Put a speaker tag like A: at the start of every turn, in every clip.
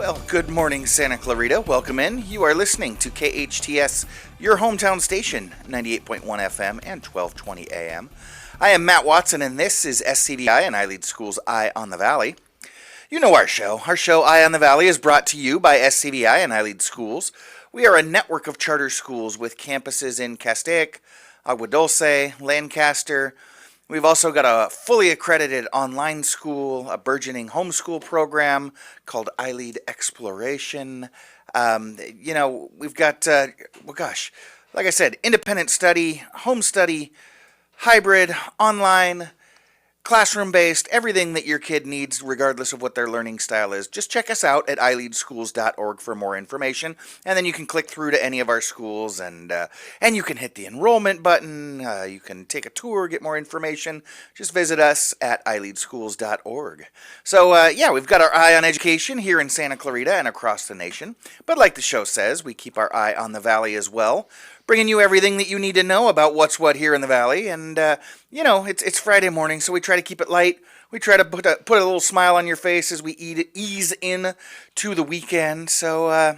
A: Well, good morning, Santa Clarita. Welcome in. You are listening to KHTS, your hometown station, 98.1 FM and 1220 AM. I am Matt Watson, and this is SCVi and iLead School's Eye on the Valley. You know our show. Our show, Eye on the Valley, is brought to you by SCVi and iLead Schools. We are a network of charter schools with campuses in Castaic, Agua Dulce, Lancaster. We've also got a fully accredited online school, a burgeoning homeschool program called iLead Exploration. We've got, like I said, independent study, home study, hybrid, online, classroom-based, everything that your kid needs regardless of what their learning style is. Just check us out at ileadschools.org for more information, and then you can click through to any of our schools, and you can hit the enrollment button. You can take a tour, get more information. Just visit us at ileadschools.org. So, we've got our eye on education here in Santa Clarita and across the nation, but like the show says, we keep our eye on the valley as well, bringing you everything that you need to know about what's what here in the valley. And it's Friday morning, so we try to keep it light. We try to put a little smile on your face as we ease in to the weekend. Let's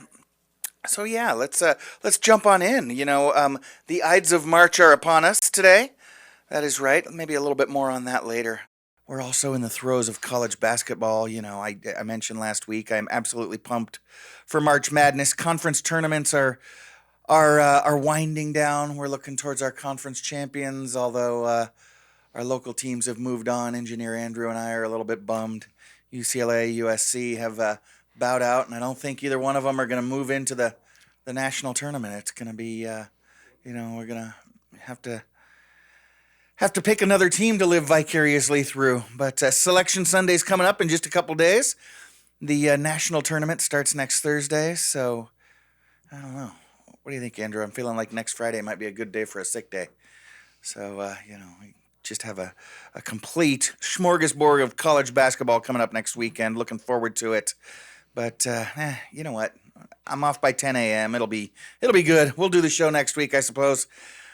A: jump on in. The Ides of March are upon us today. That is right. Maybe a little bit more on that later. We're also in the throes of college basketball. I mentioned last week I'm absolutely pumped for March Madness. Conference tournaments are winding down. We're looking towards our conference champions, although our local teams have moved on. Engineer Andrew and I are a little bit bummed. UCLA, USC have bowed out, and I don't think either one of them are going to move into the national tournament. It's going to be, we're going to have to pick another team to live vicariously through. But Selection Sunday's coming up in just a couple days. The national tournament starts next Thursday, so I don't know. What do you think, Andrew? I'm feeling like next Friday might be a good day for a sick day. So, we just have a complete smorgasbord of college basketball coming up next weekend. Looking forward to it. But, you know what? I'm off by 10 a.m. It'll be good. We'll do the show next week, I suppose.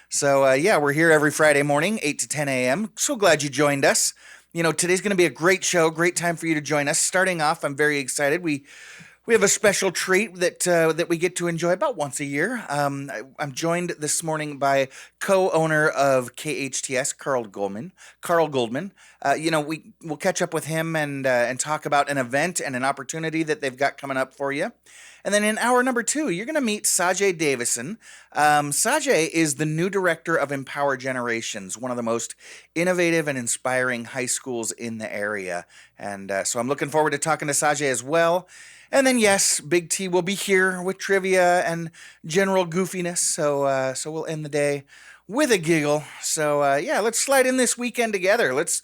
A: So, we're here every Friday morning, 8 to 10 a.m. So glad you joined us. Today's going to be a great show. Great time for you to join us. Starting off, I'm very excited. We have a special treat that we get to enjoy about once a year. I'm joined this morning by co-owner of KHTS, Carl Goldman. We'll catch up with him and talk about an event and an opportunity that they've got coming up for you. And then in hour number 2, you're going to meet Sajae Davison. Sajae is the new director of Empower Generations, one of the most innovative and inspiring high schools in the area. And so I'm looking forward to talking to Sajae as well. And then, yes, Big T will be here with trivia and general goofiness. So we'll end the day with a giggle. So, let's slide in this weekend together. Let's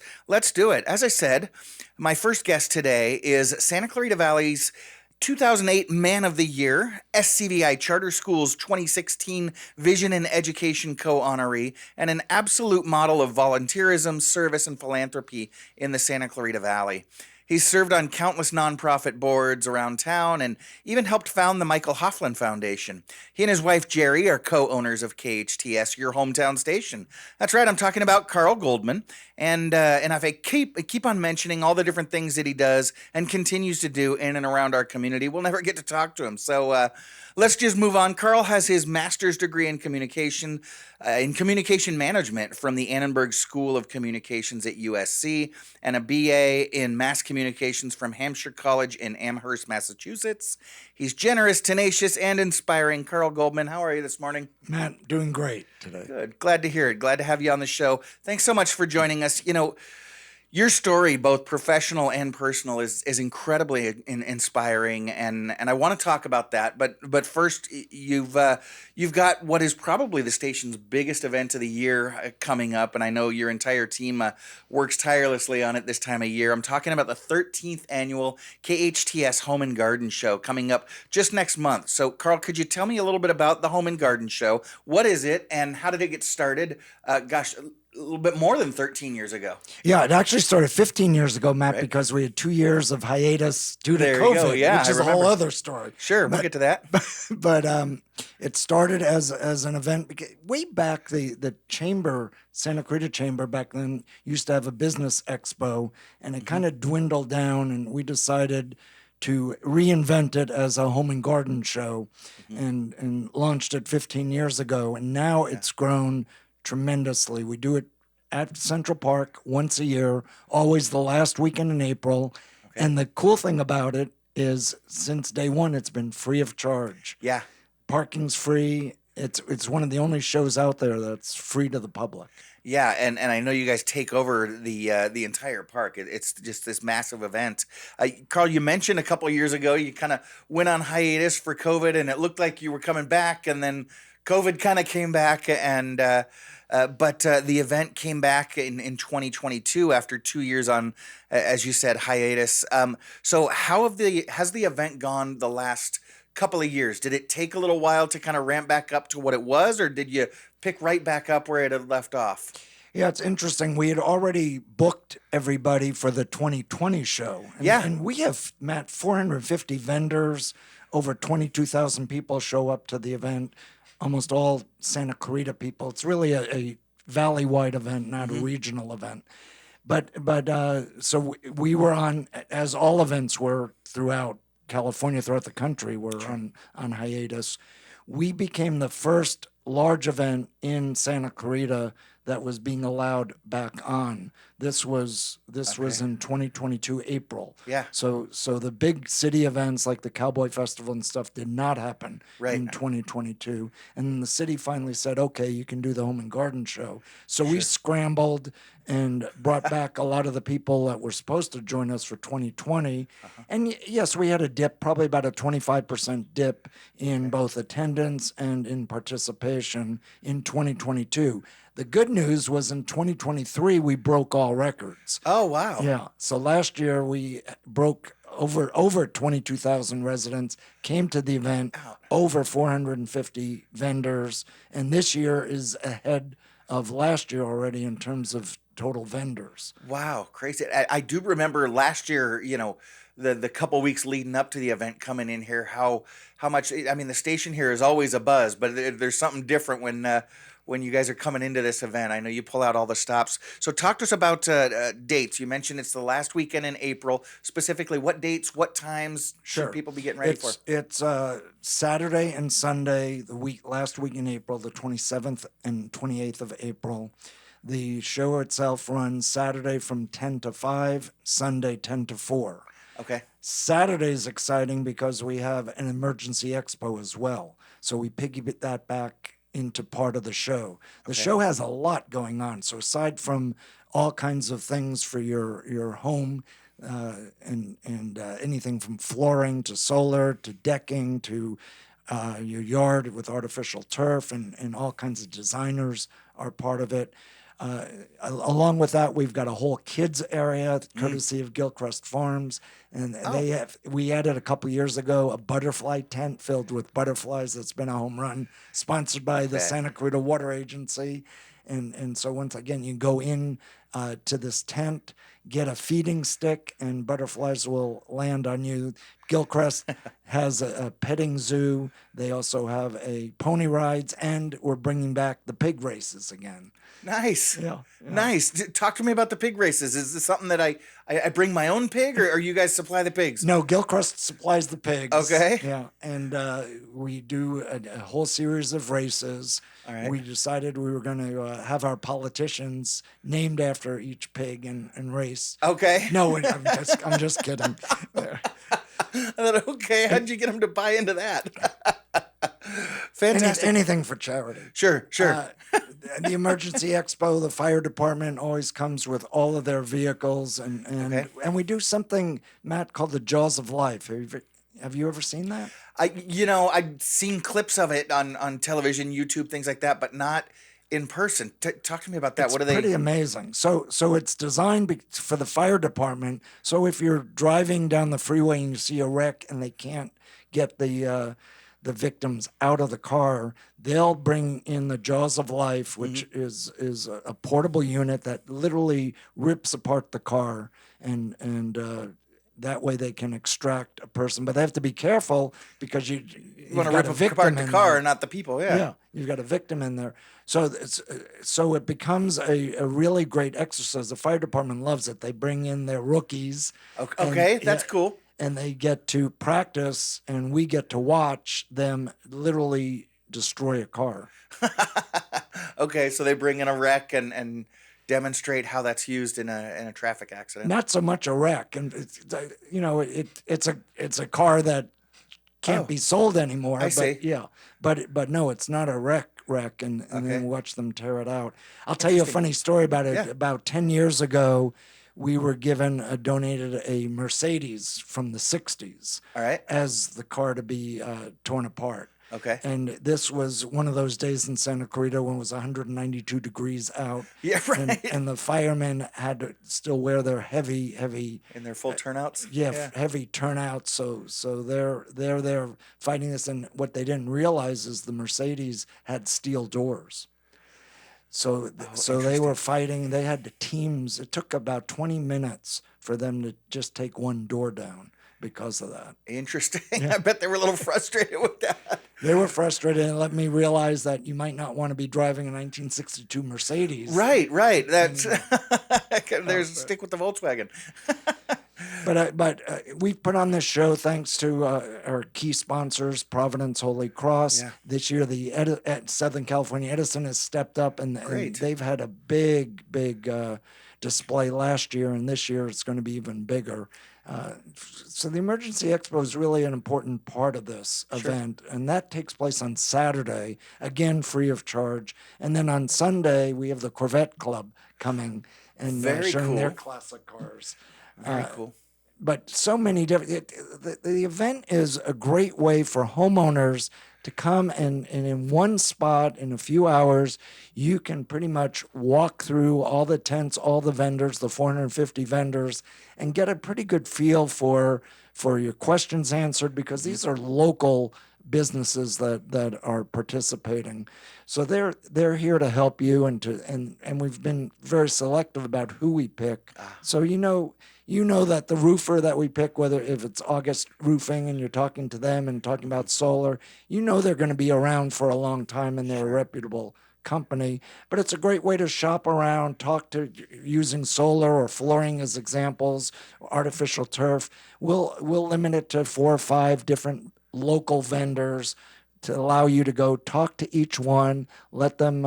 A: do it. As I said, my first guest today is Santa Clarita Valley's 2008 Man of the Year, SCVi Charter Schools 2016 Vision and Education Co-Honoree, and an absolute model of volunteerism, service, and philanthropy in the Santa Clarita Valley. He's served on countless nonprofit boards around town and even helped found the Michael Hoffman Foundation. He and his wife, Jerry, are co-owners of KHTS, your hometown station. That's right, I'm talking about Carl Goldman. And if I keep on mentioning all the different things that he does and continues to do in and around our community, we'll never get to talk to him. So let's just move on. Carl has his master's degree in communication management from the Annenberg School of Communications at USC and a BA in mass communications from Hampshire College in Amherst, Massachusetts. He's generous, tenacious, and inspiring. Carl Goldman, how are you this morning?
B: Matt, doing great today.
A: Good. Glad to hear it. Glad to have you on the show. Thanks so much for joining us. Your story, both professional and personal, is incredibly inspiring, and I want to talk about that. But first, you've got what is probably the station's biggest event of the year coming up, and I know your entire team works tirelessly on it this time of year. I'm talking about the 13th annual KHTS Home and Garden Show coming up just next month. So, Carl, could you tell me a little bit about the Home and Garden Show? What is it, and how did it get started? A little bit more than 13 years ago.
B: Yeah, it actually started 15 years ago, Matt,
A: right,
B: because we had 2 years of hiatus due to
A: there
B: COVID,
A: you go. Yeah,
B: which is a whole other story.
A: Sure, we'll get to that.
B: But it started as an event way back. The chamber, Santa Clarita Chamber, back then used to have a business expo, and it kind of dwindled down, and we decided to reinvent it as a home and garden show, and launched it 15 years ago. And now it's grown tremendously. We do it at Central Park once a year, always the last weekend in April.
A: Okay.
B: And the cool thing about it is, since day one, it's been free of charge.
A: Yeah.
B: Parking's free. It's one of the only shows out there that's free to the public.
A: Yeah, and I know you guys take over the entire park. It's just this massive event. Carl, you mentioned a couple of years ago you kind of went on hiatus for COVID, and it looked like you were coming back, and then COVID kind of came back, and but the event came back in 2022 after 2 years on, as you said, hiatus. So how has the event gone the last couple of years? Did it take a little while to kind of ramp back up to what it was, or did you pick right back up where it had left off?
B: Yeah, it's interesting. We had already booked everybody for the 2020 show. And we have, Matt, 450 vendors, over 22,000 people show up to the event, almost all Santa Clarita people. It's really a valley-wide event, not a regional event. But so we were on, as all events were throughout California, throughout the country, were on hiatus. We became the first large event in Santa Clarita that was being allowed back on. This was in 2022 April.
A: Yeah.
B: So the big city events like the Cowboy Festival and stuff did not happen in 2022. And then the city finally said, okay, you can do the home and garden show. So we scrambled and brought back a lot of the people that were supposed to join us for 2020. And yes, we had a dip, probably about a 25% dip in both attendance and in participation in 2022. The good news was in 2023, we broke all records.
A: Oh, wow.
B: Yeah. So last year we broke over 22,000 residents came to the event, over 450 vendors. And this year is ahead of last year already in terms of total vendors.
A: Wow, crazy. I do remember last year, the couple weeks leading up to the event coming in here, how much, I mean, the station here is always a buzz, but there's something different when you guys are coming into this event. I know you pull out all the stops. So talk to us about dates. You mentioned it's the last weekend in April. Specifically, what dates, what times should people be getting ready for?
B: It's Saturday and Sunday, last week in April, the 27th and 28th of April. The show itself runs Saturday from 10 to 5, Sunday 10 to 4.
A: Okay.
B: Saturday's exciting because we have an emergency expo as well. So we piggyback that back into part of the show. The show has a lot going on. So aside from all kinds of things for your home, and anything from flooring to solar to decking to your yard with artificial turf, and all kinds of designers are part of it. Along with that, we've got a whole kids area, courtesy of Gilchrist Farms, and we added a couple years ago a butterfly tent filled with butterflies. That's been a home run, sponsored by the Santa Clarita Water Agency, and so once again, you go in to this tent, get a feeding stick, and butterflies will land on you. Gilchrist has a petting zoo. They also have a pony rides, and we're bringing back the pig races again.
A: Nice.
B: Yeah.
A: Nice. Talk to me about the pig races. Is this something that I bring my own pig, or you guys supply the pigs?
B: No, Gilchrist supplies the pigs.
A: Okay.
B: Yeah. And we do a whole series of races.
A: All right.
B: We decided we were going to have our politicians named after each pig and race.
A: Okay.
B: No, I'm just kidding.
A: I thought, okay, how'd you get them to buy into that? Fantastic.
B: Anything for charity.
A: Sure.
B: The emergency expo, the fire department always comes with all of their vehicles, and we do something, Matt, called the Jaws of Life. Have you ever seen that?
A: I've seen clips of it on television, YouTube, things like that, but not in person. Talk to me about that.
B: It's pretty amazing. So it's designed for the fire department. So if you're driving down the freeway and you see a wreck and they can't get the victims out of the car, they'll bring in the Jaws of Life, which is a portable unit that literally rips apart the car, and that way they can extract a person. But they have to be careful because you
A: want to rip apart the car, not the people. Yeah,
B: you've got a victim in there. So it becomes a really great exercise. The fire department loves it. They bring in their rookies.
A: Okay, that's cool.
B: and they get to practice, and we get to watch them literally destroy a car.
A: Okay, so they bring in a wreck and demonstrate how that's used in a traffic accident.
B: Not so much a wreck, and it's a car that can't
A: Oh,
B: be sold anymore.
A: I
B: But
A: see.
B: yeah, but no, it's not a wreck, and
A: Okay.
B: then watch them tear it out. I'll tell you a
A: Interesting.
B: funny story about it.
A: Yeah.
B: About 10 years ago, we were donated a Mercedes from the 60s
A: All right.
B: as the car to be torn apart.
A: Okay.
B: And this was one of those days in Santa Clarita when it was 192 degrees out.
A: Yeah, right.
B: And the firemen had to still wear their heavy
A: In their full turnouts.
B: heavy turnouts. So they're there fighting this, and what they didn't realize is the Mercedes had steel doors. So they were fighting. They had the teams. It took about 20 minutes for them to just take one door down because of that.
A: Interesting. I bet they were a little frustrated with that.
B: They were frustrated and let me realize that you might not want to be driving a 1962 Mercedes.
A: Right. That's there's stick with the Volkswagen.
B: But we've put on this show thanks to our key sponsors, Providence Holy Cross.
A: Yeah.
B: This year, at Southern California Edison has stepped up, and they've had a big display last year, and this year it's going to be even bigger. So the Emergency Expo is really an important part of this event, and that takes place on Saturday, again free of charge. And then on Sunday, we have the Corvette Club coming and
A: Very
B: showing their
A: cool.
B: classic cars.
A: Very cool.
B: But so many different. The event is a great way for homeowners to come and in one spot in a few hours, you can pretty much walk through all the tents, all the vendors, the 450 vendors, and get a pretty good feel for your questions answered, because these are local businesses that are participating. So they're here to help you, and we've been very selective about who we pick. So you know that the roofer that we pick, whether if it's August Roofing and you're talking to them and talking about solar, they're going to be around for a long time and they're a reputable company. But it's a great way to shop around, talk to using solar or flooring as examples, artificial turf. We'll limit it to 4 or 5 different local vendors to allow you to go talk to each one, let them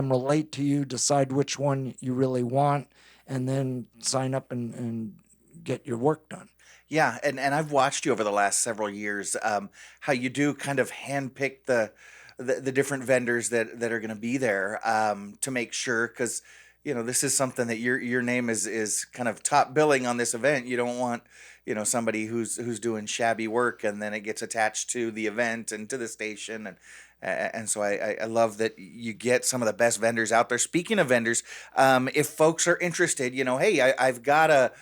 B: relate to you, decide which one you really want, and then sign up and get your work done.
A: Yeah, and I've watched you over the last several years, how you do kind of handpick the different vendors that are going to be there, to make sure, because this is something that your name is kind of top billing on this event. You don't want somebody who's doing shabby work and then it gets attached to the event and to the station, and so I love that you get some of the best vendors out there. Speaking of vendors, if folks are interested, hey, I've got a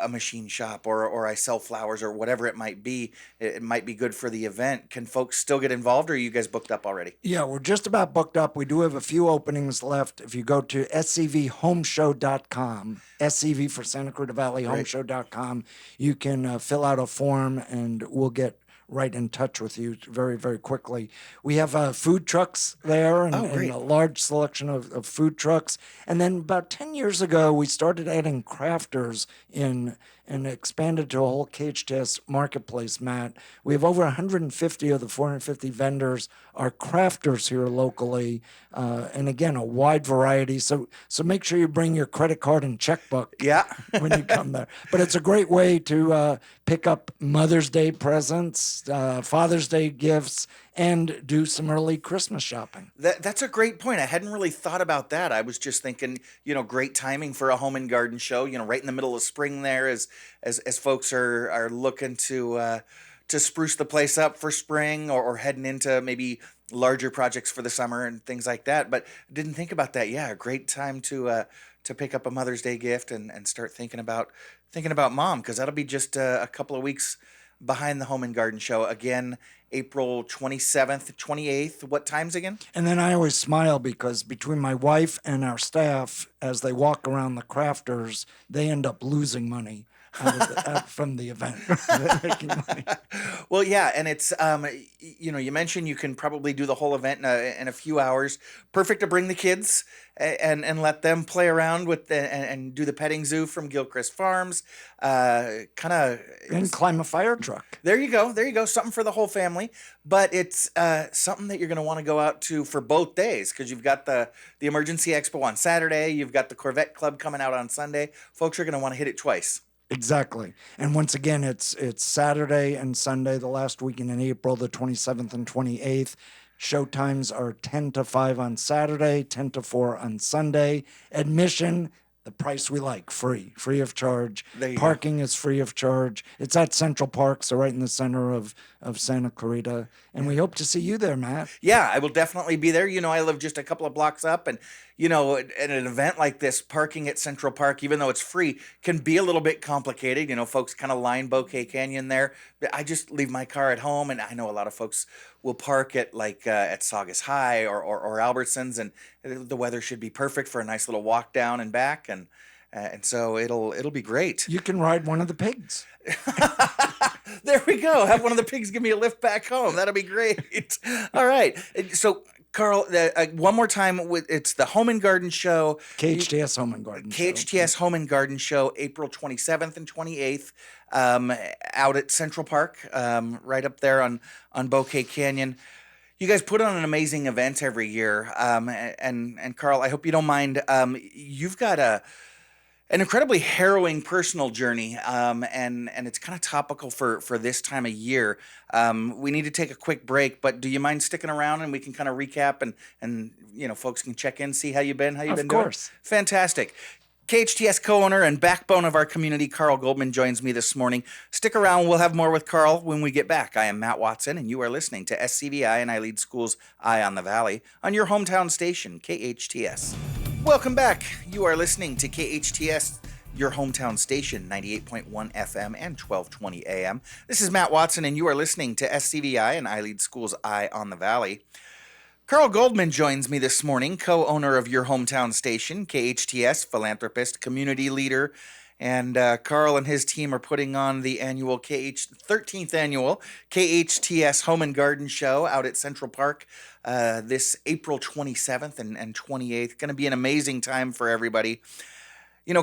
A: machine shop, or I sell flowers, or whatever it might be. It might be good for the event. Can folks still get involved, or are you guys booked up already?
B: Yeah, we're just about booked up. We do have a few openings left. If you go to SCVhomeshow.com, SCV for Santa Cruz Valley, homeshow.com, you can fill out a form and we'll get right in touch with you very, very quickly. We have food trucks there, and a large selection of food trucks. And then about 10 years ago, we started adding crafters in and expanded to a whole KHTS marketplace, Matt. We have over 150 of the 450 vendors are crafters here locally, and again, a wide variety. So make sure you bring your credit card and checkbook when you come there. But it's a great way to pick up Mother's Day presents, Father's Day gifts, and do some early Christmas shopping.
A: That's a great point. I hadn't really thought about that. I was just thinking, great timing for a home and garden show, right in the middle of spring there, as folks are looking to spruce the place up for spring, or heading into maybe larger projects for the summer and things like that. But I didn't think about that. Yeah, a great time to pick up a Mother's Day gift and start thinking about mom, because that'll be just a couple of weeks behind the Home and Garden Show. Again, April 27th, 28th. What times again?
B: And then I always smile because between my wife and our staff, as they walk around the crafters, they end up losing money. from the event. Making money.
A: Well, yeah, and it's you mentioned you can probably do the whole event in a few hours. Perfect to bring the kids and let them play around with and do the petting zoo from Gilchrist Farms. Kind of
B: And climb a fire truck.
A: There you go. There you go. Something for the whole family. But it's something that you're going to want to go out to for both days because you've got the Emergency Expo on Saturday. You've got the Corvette Club coming out on Sunday. Folks are going to want to hit it twice.
B: Exactly. And once again, it's Saturday and Sunday, the last weekend in April, the 27th and 28th. Show times are 10 to 5 on Saturday, 10 to 4 on Sunday. Admission, the price we like, free of charge. Parking is free of charge. It's at Central Park, so right in the center of Santa Clarita. And we hope to see you there, Matt.
A: Yeah, I will definitely be there. I live just a couple of blocks up, and at an event like this, parking at Central Park, even though it's free, can be a little bit complicated. Folks kind of line Bouquet Canyon there. I just leave my car at home, and I know a lot of folks will park at at Saugus High or Albertsons, and the weather should be perfect for a nice little walk down and back, and so it'll be great.
B: You can ride one of the pigs.
A: There we go. Have one of the pigs give me a lift back home. That'll be great. All right. So, Carl, one more time, it's the Home and Garden Show.
B: KHTS Home and Garden Show.
A: KHTS Home and Garden Show, April 27th and 28th, out at Central Park, right up there on Bouquet Canyon. You guys put on an amazing event every year. And Carl, I hope you don't mind. You've got an incredibly harrowing personal journey, and it's kind of topical for this time of year. We need to take a quick break, but do you mind sticking around and we can kind of recap and folks can check in, see how you've been, doing? Of
B: course.
A: Fantastic. KHTS co-owner and backbone of our community, Carl Goldman, joins me this morning. Stick around. We'll have more with Carl when we get back. I am Matt Watson, and you are listening to SCVi and iLead School's Eye on the Valley on your hometown station, KHTS. Welcome back. You are listening to KHTS, your hometown station, 98.1 FM and 1220 AM. This is Matt Watson, and you are listening to SCVi and iLead School's Eye on the Valley. Carl Goldman joins me this morning, co-owner of your hometown station, KHTS, philanthropist, community leader, and Carl and his team are putting on the 13th annual KHTS Home and Garden Show out at Central Park this April 27th and 28th. Going to be an amazing time for everybody.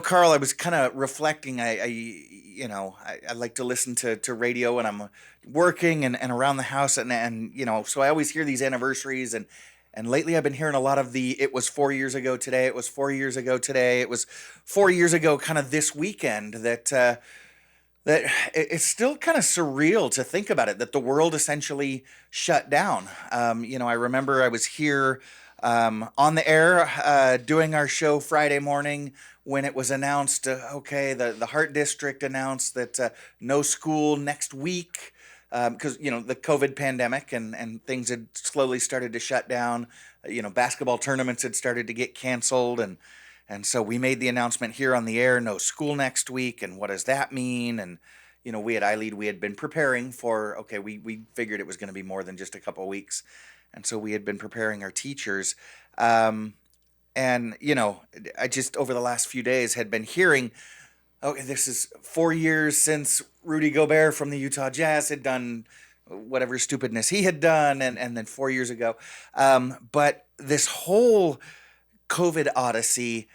A: Carl, I was kind of reflecting. I like to listen to radio when I'm working and around the house, and so I always hear these anniversaries, and lately I've been hearing a lot of it was 4 years ago today, it was 4 years ago today, it was 4 years ago kind of this weekend, that it's still kind of surreal to think about it, that the world essentially shut down. I remember I was here on the air doing our show Friday morning when it was announced, the Heart District announced that no school next week because, the COVID pandemic and things had slowly started to shut down. Basketball tournaments had started to get canceled. And so we made the announcement here on the air, no school next week. And what does that mean? And, we at iLead, we had been preparing for, we figured it was going to be more than just a couple of weeks. And so we had been preparing our teachers. And, I just over the last few days had been hearing, this is 4 years since Rudy Gobert from the Utah Jazz had done whatever stupidness he had done, and then 4 years ago. But this whole COVID odyssey,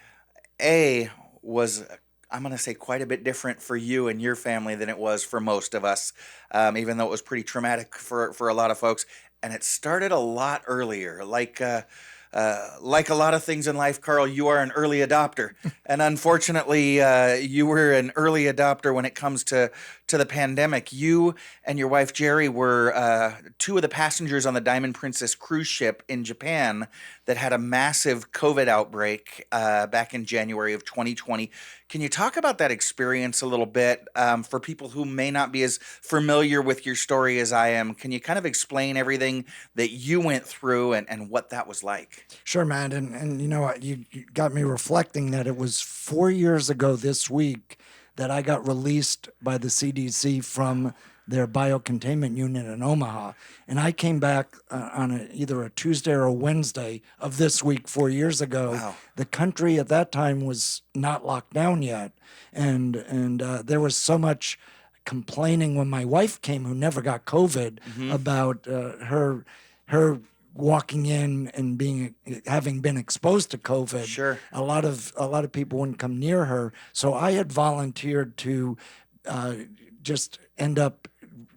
A: was, I'm going to say, quite a bit different for you and your family than it was for most of us, even though it was pretty traumatic for a lot of folks. And it started a lot earlier. Like a lot of things in life, Carl, you are an early adopter. And unfortunately, you were an early adopter when it comes to the pandemic. You and your wife, Jerry, were two of the passengers on the Diamond Princess cruise ship in Japan that had a massive COVID outbreak back in January of 2020. Can you talk about that experience a little bit for people who may not be as familiar with your story as I am? Can you kind of explain everything that you went through and what that was like?
B: Sure, man. And you know what? You got me reflecting that it was 4 years ago this week that I got released by the CDC from their biocontainment unit in Omaha. And I came back on either a Tuesday or a Wednesday of this week 4 years ago.
A: Wow.
B: The country at that time was not locked down yet. And there was so much complaining when my wife came, who never got COVID, about her walking in and having been exposed to COVID.
A: Sure.
B: A lot of people wouldn't come near her. So I had volunteered to just end up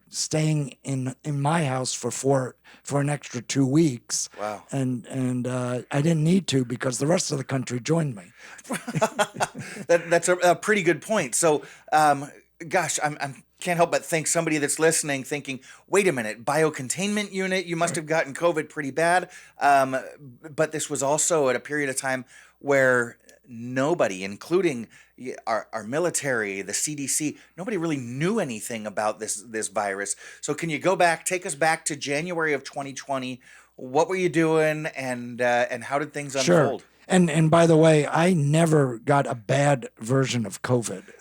B: staying in my house for an extra 2 weeks.
A: Wow.
B: And I didn't need to because the rest of the country joined me.
A: That's a pretty good point. So, gosh, I'm can't help but think somebody that's listening thinking, wait a minute, biocontainment unit, you must have gotten COVID pretty bad. But this was also at a period of time where nobody, including our military, the CDC, nobody really knew anything about this virus. So can you take us back to January of 2020? What were you doing, and how did things unfold?
B: Sure. And by the way, I never got a bad version of COVID.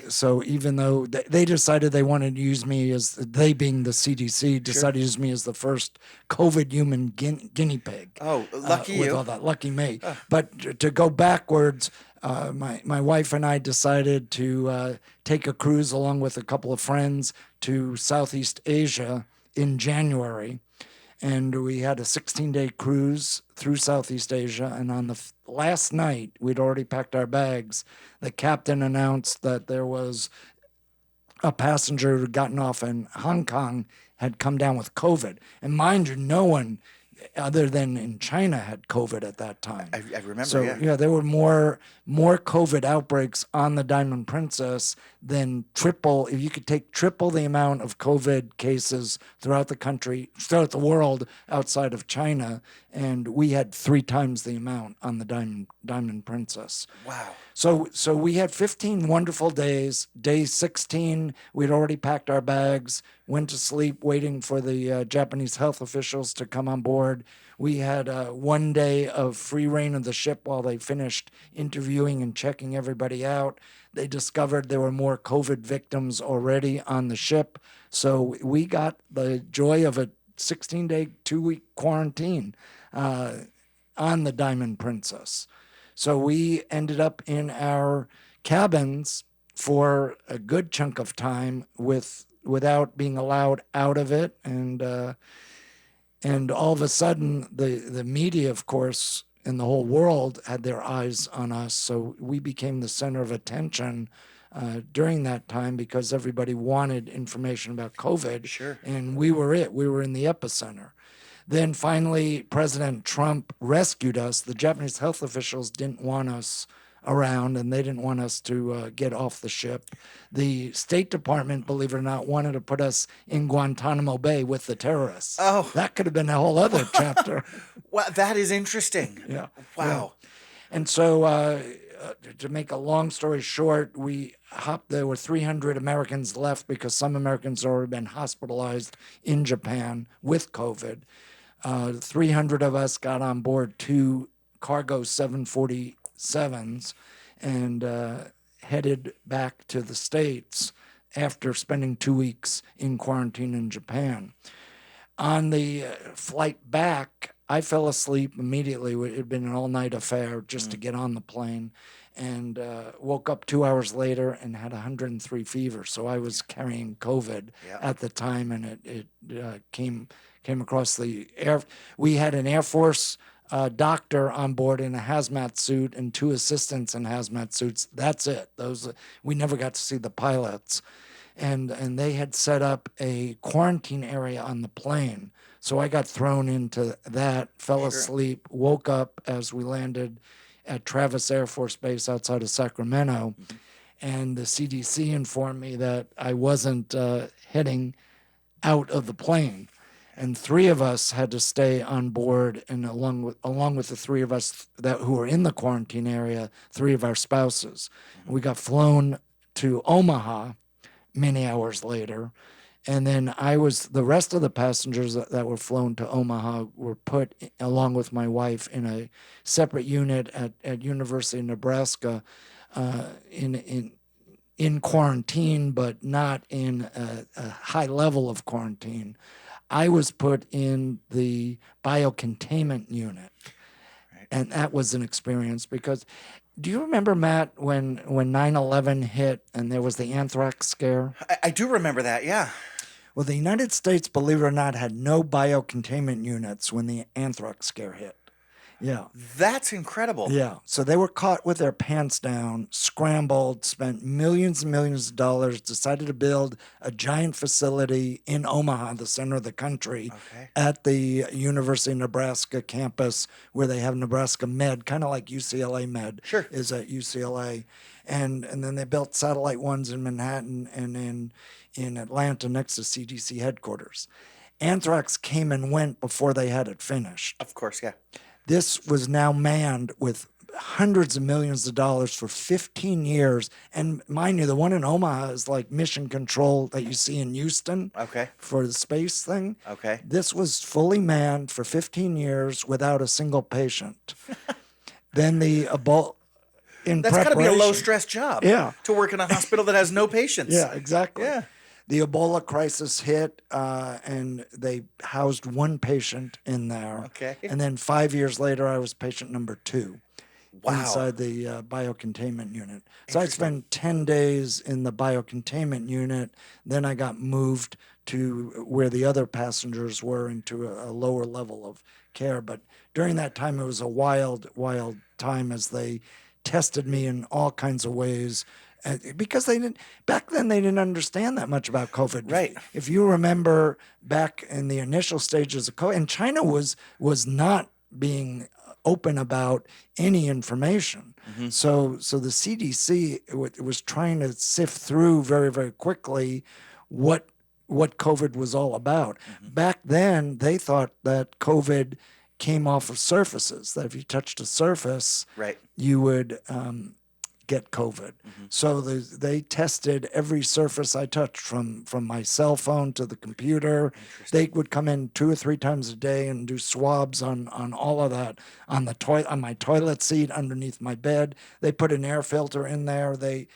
B: So even though they decided they wanted to use me they being the CDC, decided to use me as the first COVID human guinea pig.
A: Oh, lucky
B: with
A: you.
B: all that, lucky me. But to go backwards, my wife and I decided to take a cruise along with a couple of friends to Southeast Asia in January. And we had a 16-day cruise through Southeast Asia. And on the last night, we'd already packed our bags. The captain announced that there was a passenger who had gotten off in Hong Kong had come down with COVID. And mind you, no one other than in China had COVID at that time.
A: I remember,
B: so,
A: yeah.
B: There were more COVID outbreaks on the Diamond Princess than if you could take triple the amount of COVID cases throughout the world outside of China, and we had 3 times the amount on the Diamond Princess.
A: Wow.
B: So we had 15 wonderful days. Day 16, we'd already packed our bags, went to sleep waiting for the Japanese health officials to come on board. We had 1 day of free reign of the ship while they finished interviewing and checking everybody out. They discovered there were more COVID victims already on the ship. So we got the joy of a 16-day, 2-week quarantine on the Diamond Princess. So we ended up in our cabins for a good chunk of time without being allowed out of it. And all of a sudden, the media, of course, in the whole world had their eyes on us. So we became the center of attention during that time because everybody wanted information about COVID.
A: Sure.
B: And we were it. We were in the epicenter. Then finally, President Trump rescued us. The Japanese health officials didn't want us around, and they didn't want us to get off the ship. The State Department, believe it or not, wanted to put us in Guantanamo Bay with the terrorists.
A: Oh.
B: That could have been a whole other chapter.
A: Well, that is interesting.
B: Yeah.
A: Wow.
B: Yeah. And so to make a long story short, there were 300 Americans left because some Americans had already been hospitalized in Japan with COVID. 300 of us got on board 2 cargo 747s and headed back to the States after spending 2 weeks in quarantine in Japan. On the flight back, I fell asleep immediately. It had been an all-night affair just to get on the plane, and woke up 2 hours later and had 103 fever. So I was carrying COVID at the time, and it came across the air. We had an Air Force doctor on board in a hazmat suit and 2 assistants in hazmat suits. That's it. We never got to see the pilots. And they had set up a quarantine area on the plane. So I got thrown into that, fell asleep, woke up as we landed at Travis Air Force Base outside of Sacramento. And the CDC informed me that I wasn't heading out of the plane. And 3 of us had to stay on board, and along with the 3 of us who were in the quarantine area, 3 of our spouses. We got flown to Omaha many hours later, and then the rest of the passengers that were flown to Omaha were put, along with my wife, in a separate unit at University of Nebraska in quarantine, but not in a high level of quarantine. I was put in the biocontainment unit.
A: Right.
B: And that was an experience because do you remember, Matt, when 9/11 hit and there was the anthrax scare?
A: I do remember that. Yeah.
B: Well, the United States, believe it or not, had no biocontainment units when the anthrax scare hit. Yeah.
A: That's incredible.
B: Yeah. So they were caught with their pants down, scrambled, spent millions and millions of dollars, decided to build a giant facility in Omaha, the center of the country,
A: Okay.
B: at the University of Nebraska campus where they have Nebraska Med, kind of like UCLA Med
A: Sure.
B: is at UCLA. And then they built satellite ones in Manhattan and in Atlanta next to CDC headquarters. Anthrax came and went before they had it finished.
A: Of course. Yeah.
B: This was now manned with hundreds of millions of dollars for 15 years. And mind you, the one in Omaha is like mission control that you see in Houston
A: Okay.
B: for the space thing.
A: Okay.
B: This was fully manned for 15 years without a single patient. Then the Ebola in
A: That's got to be a
B: preparation.
A: low stress job.
B: Yeah.
A: To work in a hospital that has no patients.
B: Yeah, exactly.
A: Yeah.
B: The Ebola crisis hit, and they housed one patient in there.
A: Okay.
B: And then 5 years later, I was patient number 2
A: Wow.
B: inside the biocontainment unit. So I spent 10 days in the biocontainment unit. Then I got moved to where the other passengers were into a lower level of care. But during that time, it was a wild, wild time as they tested me in all kinds of ways. Because back then they didn't understand that much about COVID.
A: Right.
B: If you remember back in the initial stages of COVID, and China was not being open about any information.
A: Mm-hmm.
B: So the CDC was trying to sift through very, very quickly what COVID was all about.
A: Mm-hmm.
B: Back then, they thought that COVID came off of surfaces, that if you touched a surface,
A: Right.
B: you would get COVID.
A: Mm-hmm.
B: So they tested every surface I touched, from my cell phone to the computer. They would come in 2 or 3 times a day and do swabs on all of that, on my toilet seat, underneath my bed. They put an air filter in there. They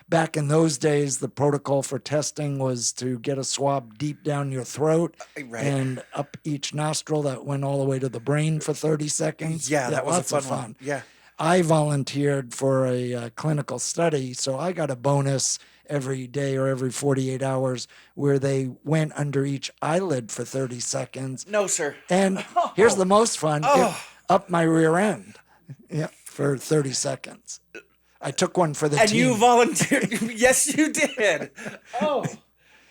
B: back in those days, the protocol for testing was to get a swab deep down your throat
A: Right.
B: and up each nostril that went all the way to the brain for 30 seconds.
A: Yeah, that was a
B: lots of
A: fun one. Yeah.
B: I volunteered for a clinical study, so I got a bonus every day or every 48 hours where they went under each eyelid for 30 seconds.
A: No, sir.
B: And here's the most fun,
A: Oh.
B: up my rear end, for 30 seconds. I took one for the
A: And
B: team.
A: you volunteered. Yes, you did. Oh.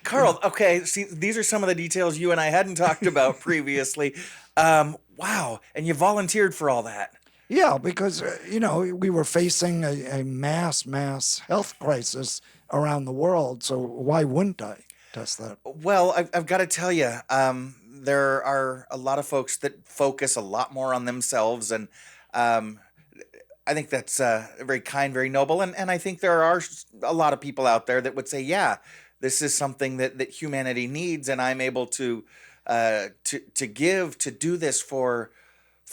A: Carl, okay, see, these are some of the details you and I hadn't talked about previously. Wow. And you volunteered for all that.
B: Yeah, because, we were facing a mass health crisis around the world. So why wouldn't I test that?
A: Well, I've got to tell you, there are a lot of folks that focus a lot more on themselves. And I think that's very kind, very noble. And I think there are a lot of people out there that would say, yeah, this is something that humanity needs. And I'm able to give, to do this for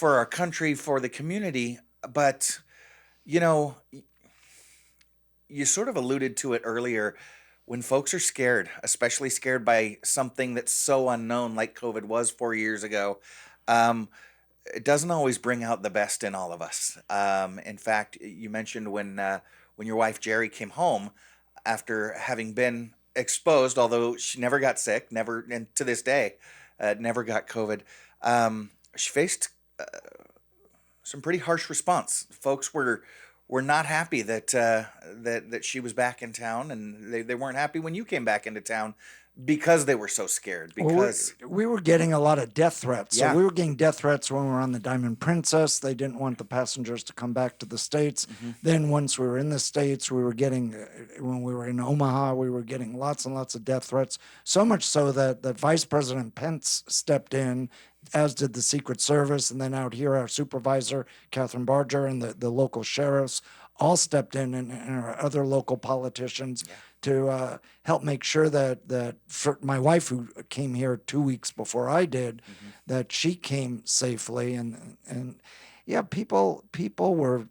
A: our country, for the community. But, you sort of alluded to it earlier. When folks are scared, especially scared by something that's so unknown like COVID was 4 years ago, it doesn't always bring out the best in all of us. In fact, you mentioned when your wife Jerry came home after having been exposed, although she never got sick, never, and to this day, never got COVID. She faced some pretty harsh response. Folks were not happy that she was back in town, and they weren't happy when you came back into town because they were so scared. Because
B: we were getting a lot of death threats.
A: Yeah.
B: So we were getting death threats when we were on the Diamond Princess. They didn't want the passengers to come back to the States.
A: Mm-hmm.
B: Then once we were in the States, we were getting, when we were in Omaha, we were getting lots and lots of death threats. So much so that Vice President Pence stepped in, as did the Secret Service, and then out here our supervisor, Catherine Barger, and the local sheriffs all stepped in, and our other local politicians to help make sure that for my wife, who came here 2 weeks before I did, that she came safely. And yeah, people were,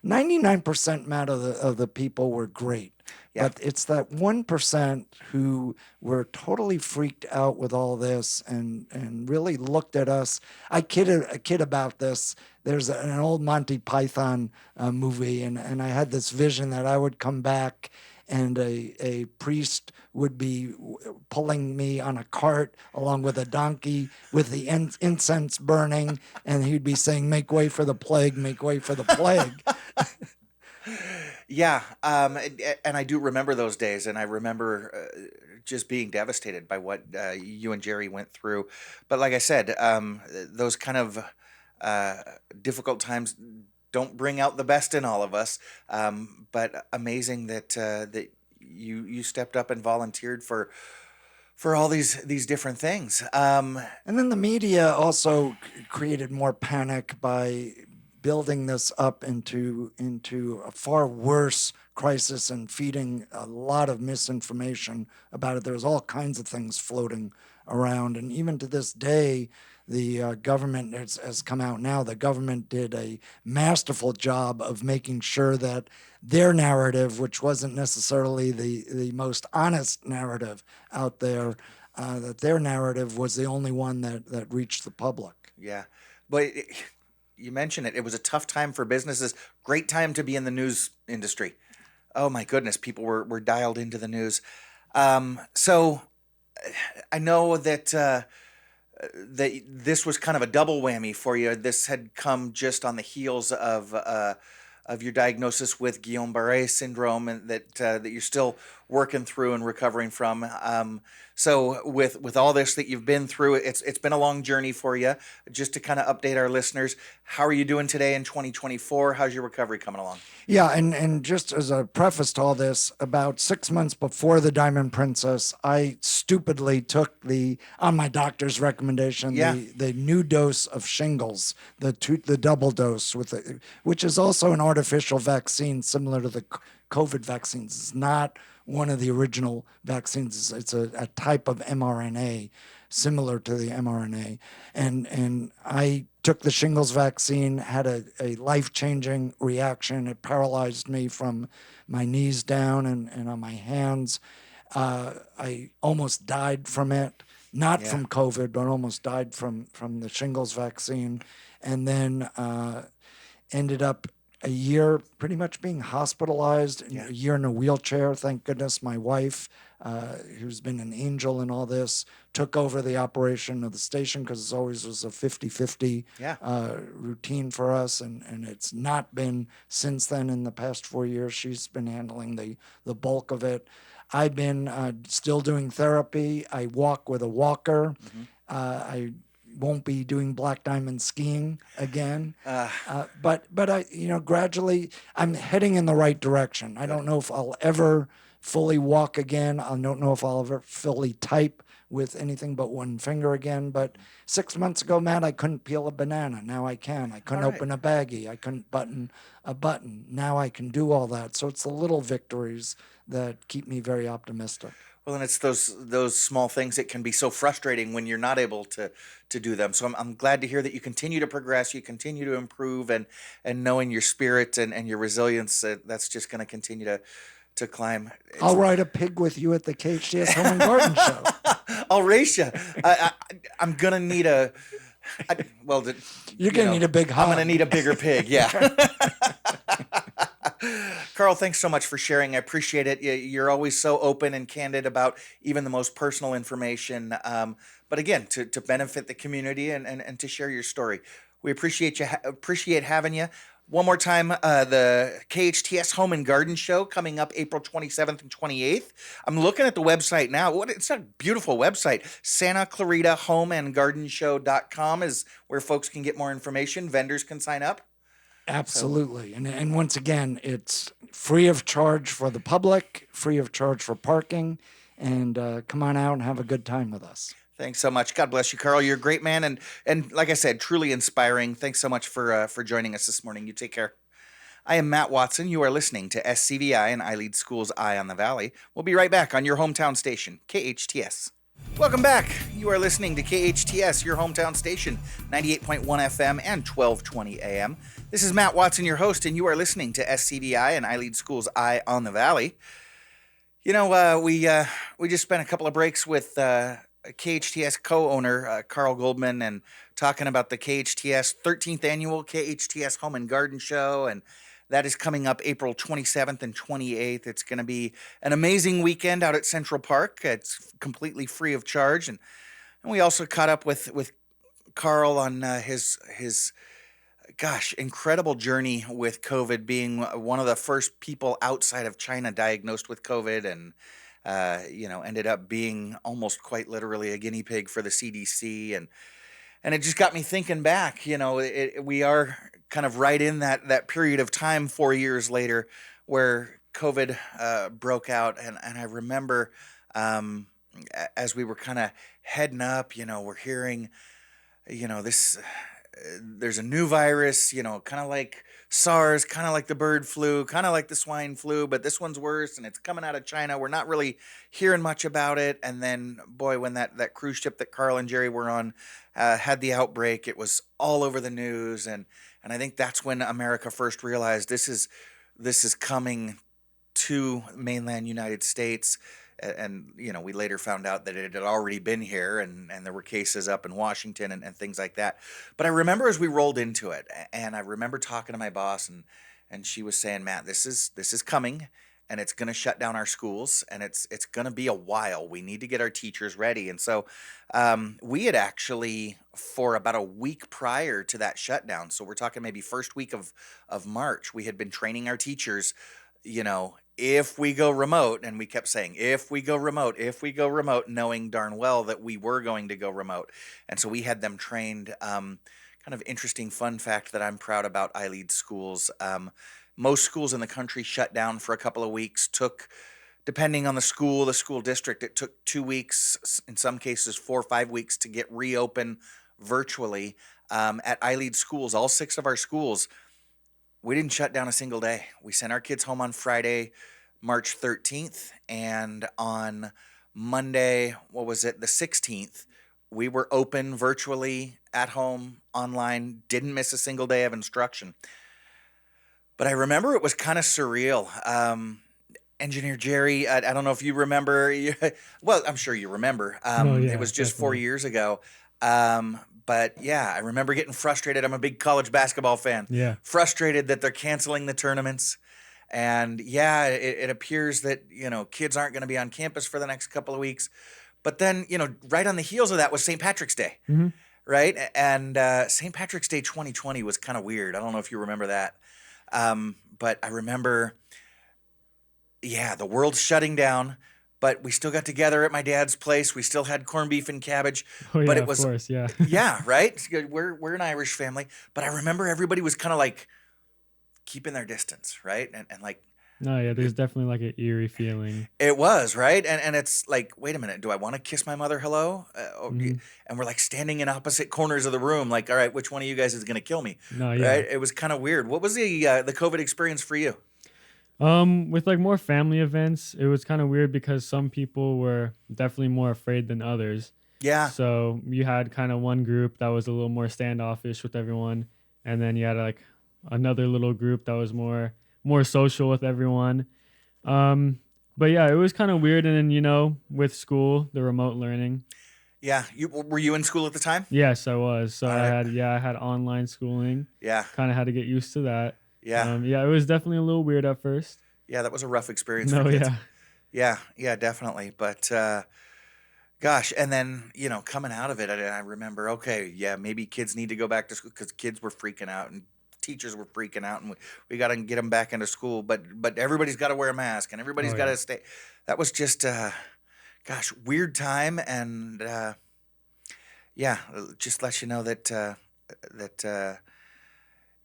B: 99%, Matt, of the people were great.
A: Yeah.
B: But it's that 1% who were totally freaked out with all this and really looked at us. I kid a kid about this. There's an old Monty Python movie, and I had this vision that I would come back and a priest would be pulling me on a cart along with a donkey with the incense burning, and he'd be saying, "Make way for the plague, make way for the plague."
A: Yeah, and I do remember those days, and I remember just being devastated by what you and Jerry went through. But like I said, those kind of difficult times don't bring out the best in all of us. But amazing that you stepped up and volunteered for all these different things.
B: And then the media also created more panic by building this up into a far worse crisis and feeding a lot of misinformation about it. There's all kinds of things floating around, and even to this day, the government has come out now. The government did a masterful job of making sure that their narrative, which wasn't necessarily the most honest narrative out there, that their narrative was the only one that reached the public.
A: Yeah, but you mentioned it. It was a tough time for businesses. Great time to be in the news industry. Oh my goodness, people were dialed into the news. So I know that that this was kind of a double whammy for you. This had come just on the heels of your diagnosis with Guillain-Barré syndrome, and that you're still working through and recovering from. So with all this that you've been through, it's been a long journey for you. Just to kind of update our listeners, how are you doing today in 2024? How's your recovery coming along?
B: Yeah, and just as a preface to all this, about 6 months before the Diamond Princess, I stupidly took on my doctor's recommendation,
A: Yeah.
B: the new dose of shingles, the double dose which is also an artificial vaccine similar to the COVID vaccines. It's not one of the original vaccines. It's a type of mRNA similar to the mRNA. And I took the shingles vaccine, had a life-changing reaction. It paralyzed me from my knees down and on my hands. I almost died from it, not from COVID, but almost died from the shingles vaccine. And then ended up a year pretty much being hospitalized, a year in a wheelchair. Thank goodness my wife, who's been an angel in all this, took over the operation of the station, because it always was a 50-50 routine for us. And it's not been since then. In the past 4 years, she's been handling the bulk of it. I've been still doing therapy. I walk with a walker. I won't be doing black diamond skiing again. But I, gradually I'm heading in the right direction. I don't know if I'll ever fully walk again. I don't know if I'll ever fully type with anything but one finger again. But 6 months ago, Matt, I couldn't peel a banana. Now I can. I couldn't open a baggie. I couldn't button a button. Now I can do all that. So it's the little victories that keep me very optimistic.
A: Well, and it's those small things that can be so frustrating when you're not able to do them. So I'm glad to hear that you continue to progress, you continue to improve, and knowing your spirit and your resilience, that's just going to continue to climb.
B: I'll ride a pig with you at the KHTS Home and Garden Show.
A: I'll race you. I'm gonna need a.
B: You're gonna need a big hug.
A: I'm gonna need a bigger pig. Yeah. Carl, thanks so much for sharing. I appreciate it. You're always so open and candid about even the most personal information. But again, to benefit the community and to share your story. We appreciate having you. One more time, the KHTS Home and Garden Show coming up April 27th and 28th. I'm looking at the website now. It's a beautiful website. Santa Clarita HomeandGardenShow.com is where folks can get more information. Vendors can sign up.
B: Absolutely. And once again, it's free of charge for the public, free of charge for parking, and come on out and have a good time with us.
A: Thanks so much. God bless you, Carl. You're a great man, and like I said, truly inspiring. Thanks so much for joining us this morning. You take care. I am Matt Watson. You are listening to SCVi and iLead School's Eye on the Valley. We'll be right back on your hometown station, KHTS. Welcome back. You are listening to KHTS, your hometown station, 98.1 FM and 1220 AM. This is Matt Watson, your host, and you are listening to SCVi and iLead School's Eye on the Valley. You know, we just spent a couple of breaks with KHTS co-owner Carl Goldman and talking about the KHTS 13th annual KHTS Home and Garden Show, and that is coming up April 27th and 28th. It's going to be an amazing weekend out at Central Park. It's completely free of charge, and we also caught up with Carl on his incredible journey with COVID, being one of the first people outside of China diagnosed with COVID, and ended up being almost quite literally a guinea pig for the CDC, and it just got me thinking back. We are kind of right in that period of time 4 years later where COVID broke out, and I remember as we were kind of heading up, we're hearing, this. There's a new virus, kind of like SARS, kind of like the bird flu, kind of like the swine flu, but this one's worse, and it's coming out of China. We're not really hearing much about it. And then, boy, when that cruise ship that Carl and Jerry were on had the outbreak, it was all over the news. And I think that's when America first realized this is coming to mainland United States. And we later found out that it had already been here, and there were cases up in Washington and things like that. But I remember as we rolled into it, and I remember talking to my boss, and she was saying, Matt, this is coming, and it's going to shut down our schools, and it's going to be a while. We need to get our teachers ready. And so we had actually, for about a week prior to that shutdown, so we're talking maybe first week of March, we had been training our teachers, if we go remote, and we kept saying, if we go remote, knowing darn well that we were going to go remote. And so we had them trained. Kind of interesting fun fact that I'm proud about iLead schools. Most schools in the country shut down for a couple of weeks. Depending on the school district, it took 2 weeks, in some cases 4 or 5 weeks to get reopened virtually. At iLead schools, all 6 of our schools, we didn't shut down a single day. We sent our kids home on Friday, March 13th, and on Monday, the 16th, we were open virtually, at home, online, didn't miss a single day of instruction. But I remember it was kind of surreal. Engineer Jerry, I don't know if you remember. Well, I'm sure you remember. It was just definitely 4 years ago. But yeah, I remember getting frustrated. I'm a big college basketball fan.
C: Yeah.
A: Frustrated that they're canceling the tournaments. And yeah, it appears that, kids aren't going to be on campus for the next couple of weeks. But then, right on the heels of that was St. Patrick's Day,
C: Mm-hmm.
A: right? And St. Patrick's Day 2020 was kind of weird. I don't know if you remember that. But I remember, the world's shutting down. But we still got together at my dad's place. We still had corned beef and cabbage.
C: Oh, yeah,
A: but it was,
C: of course, yeah.
A: yeah, right? We're an Irish family. But I remember everybody was kind of like keeping their distance, right? And like,
C: No, yeah, there's definitely like an eerie feeling.
A: it was, right? And it's like, wait a minute, do I want to kiss my mother hello?
C: Mhm.
A: And we're like standing in opposite corners of the room, like, all right, which one of you guys is going to kill me?
C: No, yeah.
A: Right? It was kind of weird. What was the COVID experience for you?
C: With like more family events, it was kind of weird because some people were definitely more afraid than others.
A: Yeah.
C: So you had kind of one group that was a little more standoffish with everyone, and then you had like another little group that was more social with everyone. But yeah, it was kind of weird. And then, with school, the remote learning.
A: Yeah. Were you in school at the time?
C: Yes, I was. So
A: All
C: I
A: right.
C: had online schooling.
A: Yeah.
C: Kind of had to get used to that.
A: Yeah.
C: Yeah, it was definitely a little weird at first.
A: Yeah, that was a rough experience
C: No,
A: for kids.
C: yeah.
A: Yeah, definitely. But gosh, and then, coming out of it, I remember, okay, yeah, maybe kids need to go back to school because kids were freaking out and teachers were freaking out, and we got to get them back into school. But everybody's got to wear a mask and everybody's
C: Oh,
A: got
C: yeah.
A: to stay. That was just, weird time. And just let you know that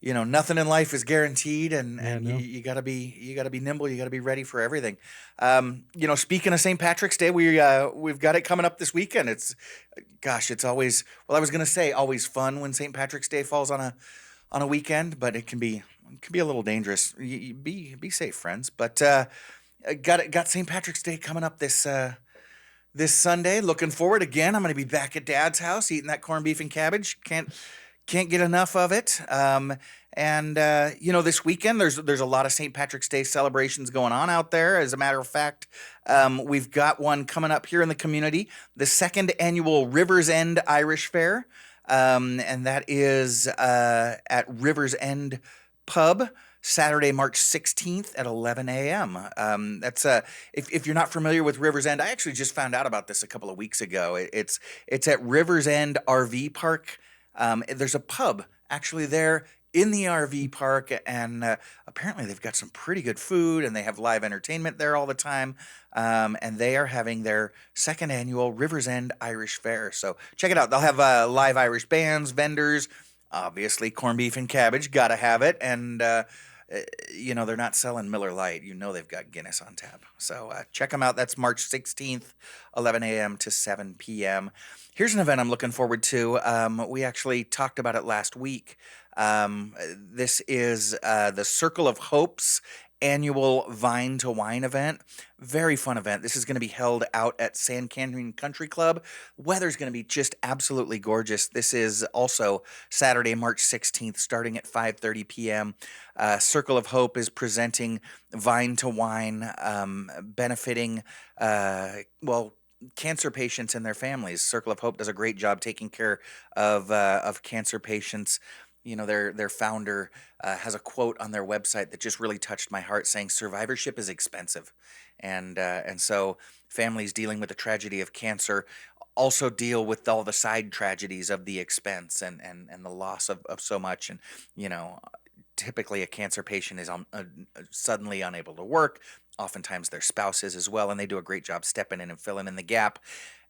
A: nothing in life is guaranteed, and
C: Yeah, no.
A: you gotta be nimble. You gotta be ready for everything. Speaking of St. Patrick's Day, we've got it coming up this weekend. It's always, well, I was gonna say always fun when St. Patrick's Day falls on a weekend, but it can be a little dangerous. Be safe, friends. But got St. Patrick's Day coming up this this Sunday. Looking forward again. I'm going to be back at Dad's house eating that corned beef and cabbage. Can't get enough of it. This weekend there's a lot of St. Patrick's Day celebrations going on out there. As a matter of fact, we've got one coming up here in the community, the second annual Rivers End Irish Fair, and that is at Rivers End Pub. Saturday, March 16th at 11 a.m. That's if you're not familiar with Rivers End, I actually just found out about this a couple of weeks ago. It's at Rivers End RV Park. There's a pub actually there in the RV park, and apparently they've got some pretty good food, and they have live entertainment there all the time. And they are having their second annual Rivers End Irish Fair. So check it out. They'll have live Irish bands, vendors, obviously corned beef and cabbage, gotta have it, and they're not selling Miller Lite. They've got Guinness on tap. So check them out. That's March 16th, 11 a.m. to 7 p.m. Here's an event I'm looking forward to. We actually talked about it last week. This is the Circle of Hope's annual Vine to Wine event. Very fun event. This is going to be held out at Sand Canyon Country Club. Weather's going to be just absolutely gorgeous. This is also Saturday, March 16th, starting at 5:30 p.m. Circle of Hope is presenting Vine to Wine, benefiting, cancer patients and their families. Circle of Hope does a great job taking care of cancer patients. Their founder has a quote on their website that just really touched my heart, saying survivorship is expensive. And so families dealing with the tragedy of cancer also deal with all the side tragedies of the expense and the loss of so much. And, typically a cancer patient is suddenly unable to work. Oftentimes their spouse is as well, and they do a great job stepping in and filling in the gap.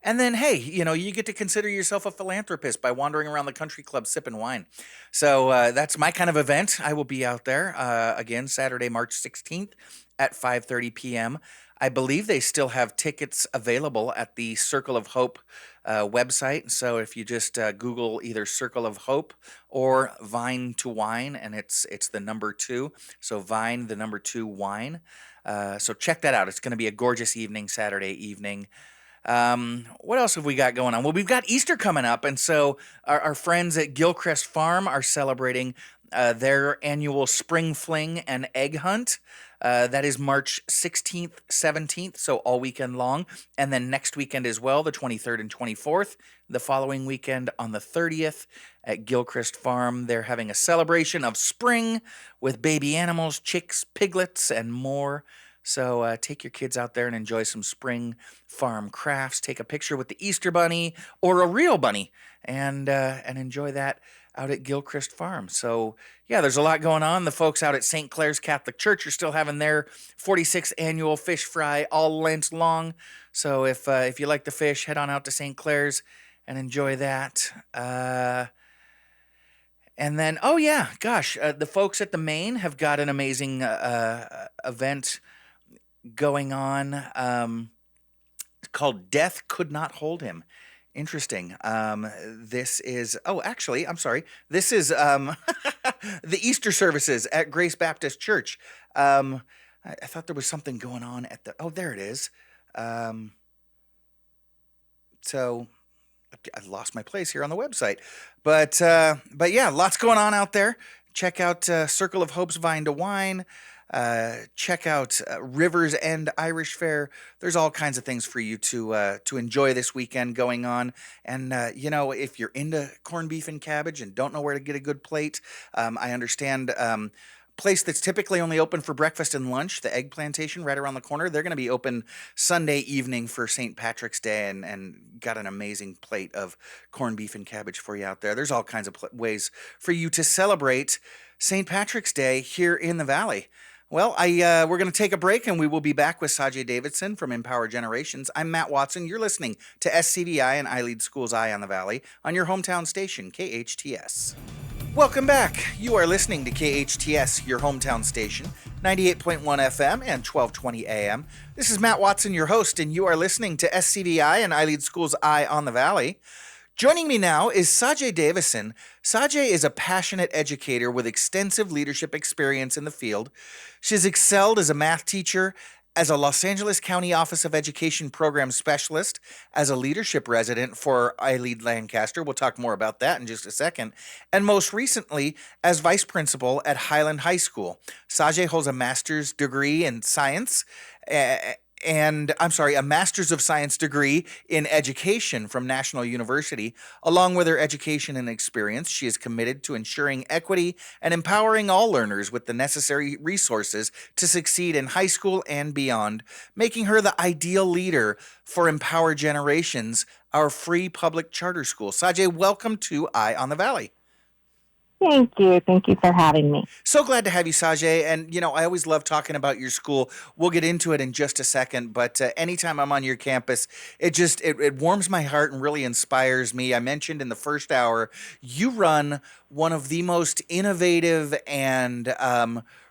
A: And then, hey, you get to consider yourself a philanthropist by wandering around the country club sipping wine. So that's my kind of event. I will be out there again Saturday, March 16th at 5:30 p.m. I believe they still have tickets available at the Circle of Hope website. So if you just Google either Circle of Hope or Vine to Wine, and it's the number 2. So Vine, the number 2 wine. So check that out. It's going to be a gorgeous evening, Saturday evening. What else have we got going on? Well, we've got Easter coming up, and so our friends at Gilchrist Farm are celebrating their annual spring fling and egg hunt. That is March 16th, 17th, so all weekend long. And then next weekend as well, the 23rd and 24th. The following weekend on the 30th at Gilchrist Farm, they're having a celebration of spring with baby animals, chicks, piglets, and more. So take your kids out there and enjoy some spring farm crafts. Take a picture with the Easter Bunny or a real bunny and enjoy that out at Gilchrist Farm. So, yeah, there's a lot going on. The folks out at St. Clair's Catholic Church are still having their 46th annual fish fry all Lent long. So if you like the fish, head on out to St. Clair's and enjoy that. And then, the folks at the Main have got an amazing event going on called Death Could Not Hold Him. Interesting. This is, this is the Easter services at Grace Baptist Church. I thought there was something going on at there it is. So I lost my place here on the website. But yeah, lots going on out there. Check out Circle of Hope's Vine to Wine. Check out Rivers End Irish Fair. There's all kinds of things for you to enjoy this weekend going on. And, if you're into corned beef and cabbage and don't know where to get a good plate, I understand place that's typically only open for breakfast and lunch, the Egg Plantation right around the corner. They're going to be open Sunday evening for St. Patrick's Day and got an amazing plate of corned beef and cabbage for you out there. There's all kinds of ways for you to celebrate St. Patrick's Day here in the Valley. Well, we're going to take a break, and we will be back with Sajae Davison from Empower Generations. I'm Matt Watson. You're listening to SCVi and iLead School's Eye on the Valley on your hometown station, KHTS. Welcome back. You are listening to KHTS, your hometown station, 98.1 FM and 1220 AM. This is Matt Watson, your host, and you are listening to SCVi and iLead School's Eye on the Valley. Joining me now is Sajae Davison. Sajae is a passionate educator with extensive leadership experience in the field. She's excelled as a math teacher, as a Los Angeles County Office of Education Program Specialist, as a leadership resident for iLead Lancaster. We'll talk more about that in just a second. And most recently, as vice principal at Highland High School. Sajae holds a master's degree in science. A master's of science degree in education from National University. Along with her education and experience, she is committed to ensuring equity and empowering all learners with the necessary resources to succeed in high school and beyond, making her the ideal leader for Empower Generations, our free public charter school. Sajae, welcome to Eye on the Valley.
D: Thank you. Thank you for having me.
A: So glad to have you, Sajae. And, I always love talking about your school. We'll get into it in just a second. But anytime I'm on your campus, it warms my heart and really inspires me. I mentioned in the first hour, you run one of the most innovative and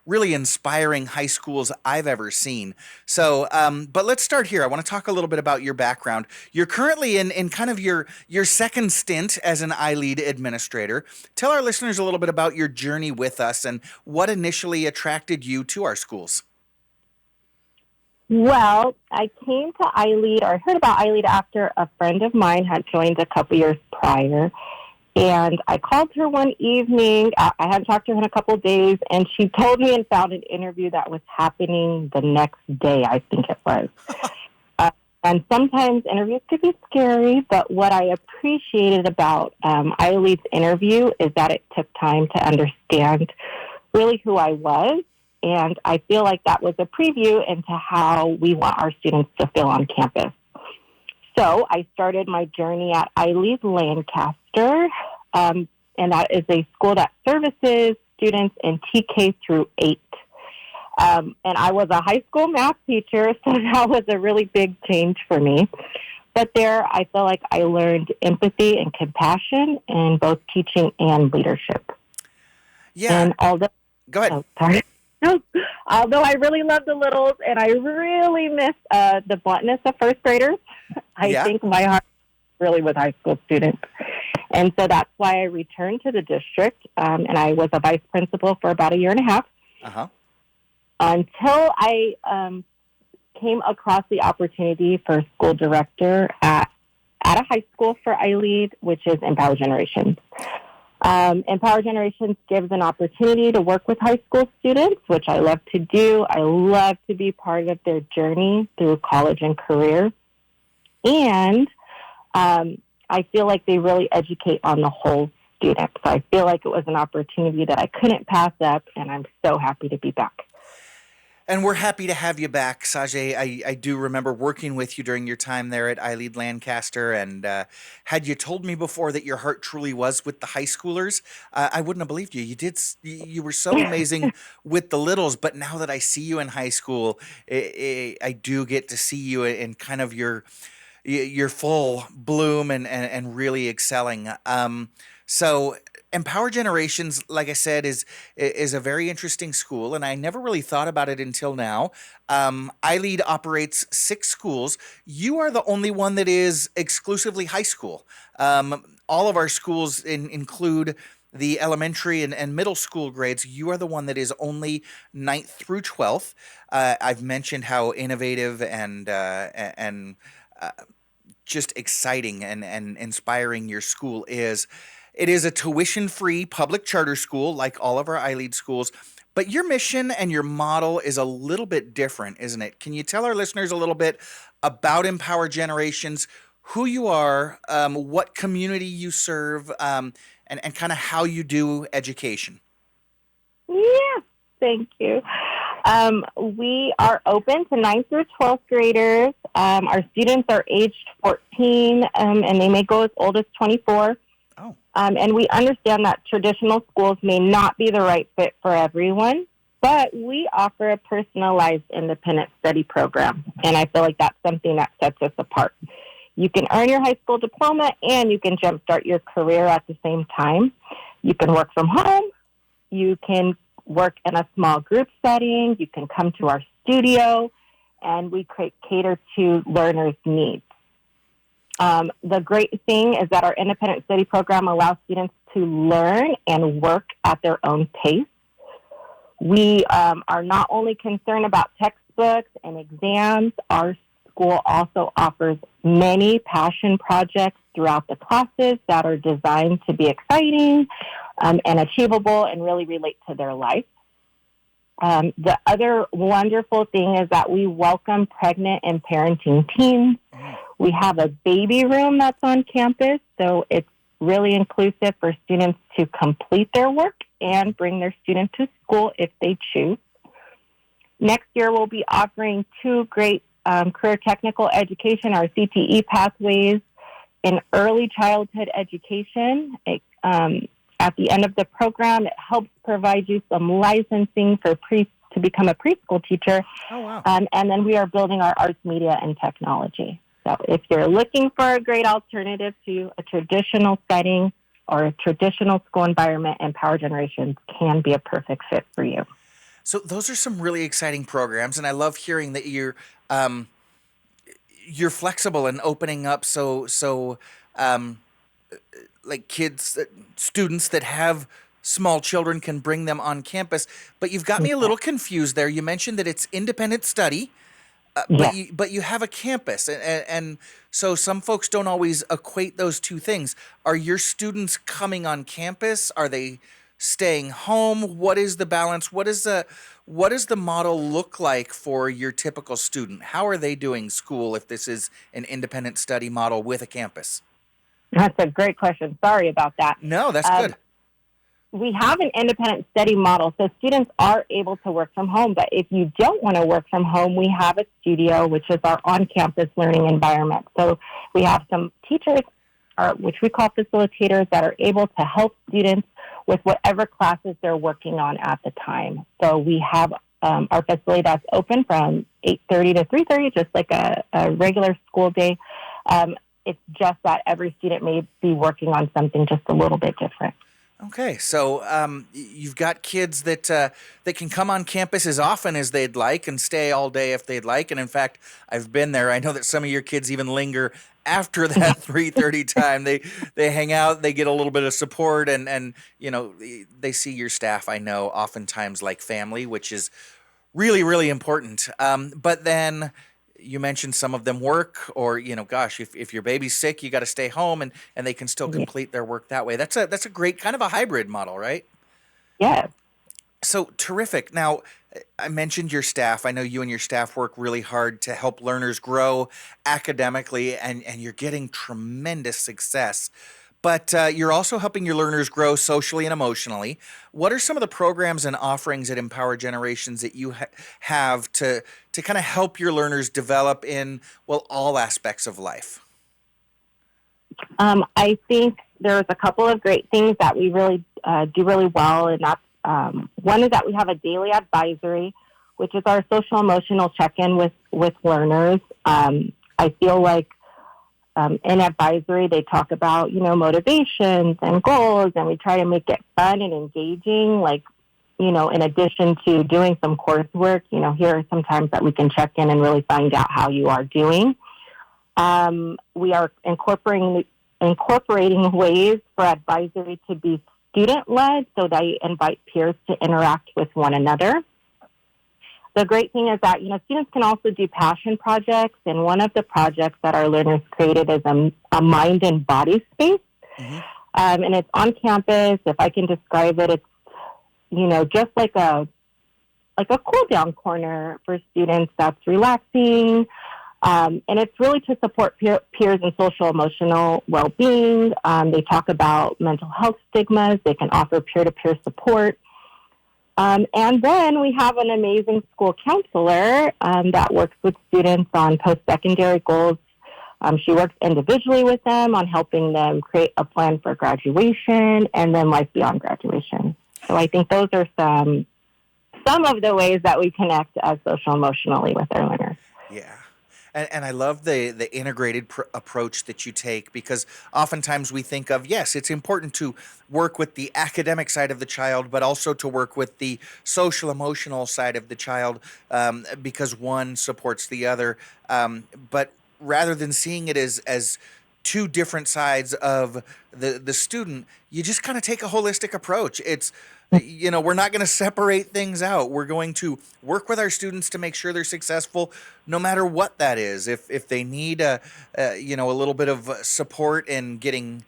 A: really inspiring high schools I've ever seen. So, but let's start here. I want to talk a little bit about your background. You're currently in kind of your second stint as an iLead administrator. Tell our listeners a little bit about your journey with us and what initially attracted you to our schools.
D: Well, I came to iLead, or I heard about iLead after a friend of mine had joined a couple years prior. And I called her one evening. I hadn't talked to her in a couple of days, and she told me and found an interview that was happening the next day, I think it was. And sometimes interviews could be scary, but what I appreciated about iLead's interview is that it took time to understand really who I was. And I feel like that was a preview into how we want our students to feel on campus. So I started my journey at iLead Lancaster, and that is a school that services students in TK through 8. And I was a high school math teacher, so that was a really big change for me. But there, I feel like I learned empathy and compassion in both teaching and leadership.
A: Yeah.
D: And although,
A: go ahead.
D: Oh, sorry. Although I really love the littles and I really miss the bluntness of first graders, I think my heart is really with high school students. And so that's why I returned to the district, and I was a vice principal for about a year and a half. Until I came across the opportunity for school director at a high school for iLead, which is Empower Generations. Empower Generations gives an opportunity to work with high school students, which I love to do. I love to be part of their journey through college and career. And I feel like they really educate on the whole student. So I feel like it was an opportunity that I couldn't pass up, and I'm so happy to be back.
A: And we're happy to have you back, Sajae. I do remember working with you during your time there at iLead Lancaster, and had you told me before that your heart truly was with the high schoolers, I wouldn't have believed you. You were so amazing with the littles, but now that I see you in high school, I do get to see you in kind of your full bloom and really excelling. So Empower Generations, like I said, is a very interesting school, and I never really thought about it until now. iLead operates 6 schools. You are the only one that is exclusively high school. All of our schools include the elementary and middle school grades. You are the one that is only 9th through 12th. I've mentioned how innovative and just exciting and inspiring your school is. It is a tuition-free public charter school, like all of our iLead schools, but your mission and your model is a little bit different, isn't it? Can you tell our listeners a little bit about Empower Generations, who you are, what community you serve, and kind of how you do education?
D: Yeah, thank you. We are open to 9th through 12th graders. Our students are aged 14, and they may go as old as 24. And we understand that traditional schools may not be the right fit for everyone, but we offer a personalized independent study program. And I feel like that's something that sets us apart. You can earn your high school diploma and you can jumpstart your career at the same time. You can work from home. You can work in a small group setting. You can come to our studio, and we cater to learners' needs. The great thing is that our independent study program allows students to learn and work at their own pace. We are not only concerned about textbooks and exams, our school also offers many passion projects throughout the classes that are designed to be exciting and achievable and really relate to their life. The other wonderful thing is that we welcome pregnant and parenting teens. We have a baby room that's on campus, so it's really inclusive for students to complete their work and bring their student to school if they choose. Next year, we'll be offering 2 great career technical education, our CTE pathways, in early childhood education. At the end of the program, it helps provide you some licensing for to become a preschool teacher.
A: Oh, wow.
D: And then we are building our arts, media, and technology. So if you're looking for a great alternative to a traditional setting or a traditional school environment, Empower Generations can be a perfect fit for you.
A: So those are some really exciting programs, and I love hearing that you're flexible and opening up like kids, students that have small children can bring them on campus. But you've got me a little confused there. You mentioned that it's independent study, but you have a campus, and so some folks don't always equate those two things. Are your students coming on campus? Are they staying home? What is the balance? What does the model look like for your typical student? How are they doing school if this is an independent study model with a campus?
D: That's a great question. Sorry about that.
A: No, that's good.
D: We have an independent study model, so students are able to work from home. But if you don't want to work from home, we have a studio, which is our on-campus learning environment. So we have some teachers, which we call facilitators, that are able to help students with whatever classes they're working on at the time. So we have our facility that's open from 8:30 to 3:30, just like a regular school day. It's just that every student may be working on something just a little bit different.
A: Okay, so you've got kids that can come on campus as often as they'd like and stay all day if they'd like. And in fact, I've been there. I know that some of your kids even linger after that 3:30 time. They hang out, they get a little bit of support, and they see your staff, I know, oftentimes like family, which is really, really important. But then you mentioned some of them work, or gosh, if your baby's sick, you got to stay home, and they can still complete their work that way. That's a great kind of a hybrid model, right?
D: Yeah.
A: So terrific. Now, I mentioned your staff. I know you and your staff work really hard to help learners grow academically, and you're getting tremendous success. But you're also helping your learners grow socially and emotionally. What are some of the programs and offerings at Empower Generations that you have to kind of help your learners develop in, all aspects of life?
D: I think there's a couple of great things that we really do really well, and that's one is that we have a daily advisory, which is our social emotional check-in with learners. I feel like in advisory, they talk about, motivations and goals, and we try to make it fun and engaging, in addition to doing some coursework. Here are some times that we can check in and really find out how you are doing. We are incorporating ways for advisory to be student-led, so they invite peers to interact with one another. The great thing is that, students can also do passion projects, and one of the projects that our learners created is a mind and body space. Mm-hmm. And it's on campus. If I can describe it, it's, just like a cool down corner for students that's relaxing. And it's really to support peers and social emotional well-being. They talk about mental health stigmas. They can offer peer-to-peer support. And then we have an amazing school counselor that works with students on post-secondary goals. She works individually with them on helping them create a plan for graduation and then life beyond graduation. So I think those are some of the ways that we connect social emotionally with our learners.
A: Yeah. And I love the integrated approach that you take, because oftentimes we think of, yes, it's important to work with the academic side of the child, but also to work with the social emotional side of the child, because one supports the other. But rather than seeing it as two different sides of the student, you just kind of take a holistic approach. It's, we're not going to separate things out. We're going to work with our students to make sure they're successful, no matter what that is. If they need a little bit of support in getting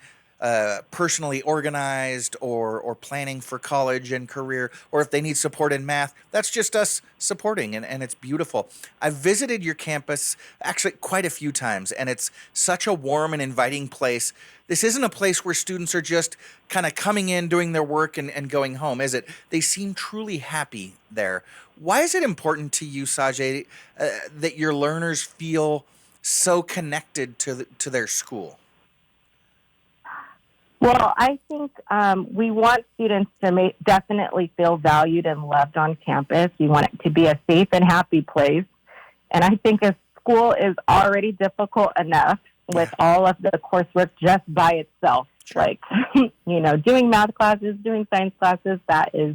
A: personally organized or planning for college and career, or if they need support in math, that's just us supporting, and it's beautiful. I've visited your campus actually quite a few times, and it's such a warm and inviting place. This isn't a place where students are just kind of coming in, doing their work, and going home, is it? They seem truly happy there. Why is it important to you, Sajae, that your learners feel so connected to their school?
D: Well, I think we want students to definitely feel valued and loved on campus. We want it to be a safe and happy place. And I think if school is already difficult enough with all of the coursework just by itself, like, doing math classes, doing science classes, that is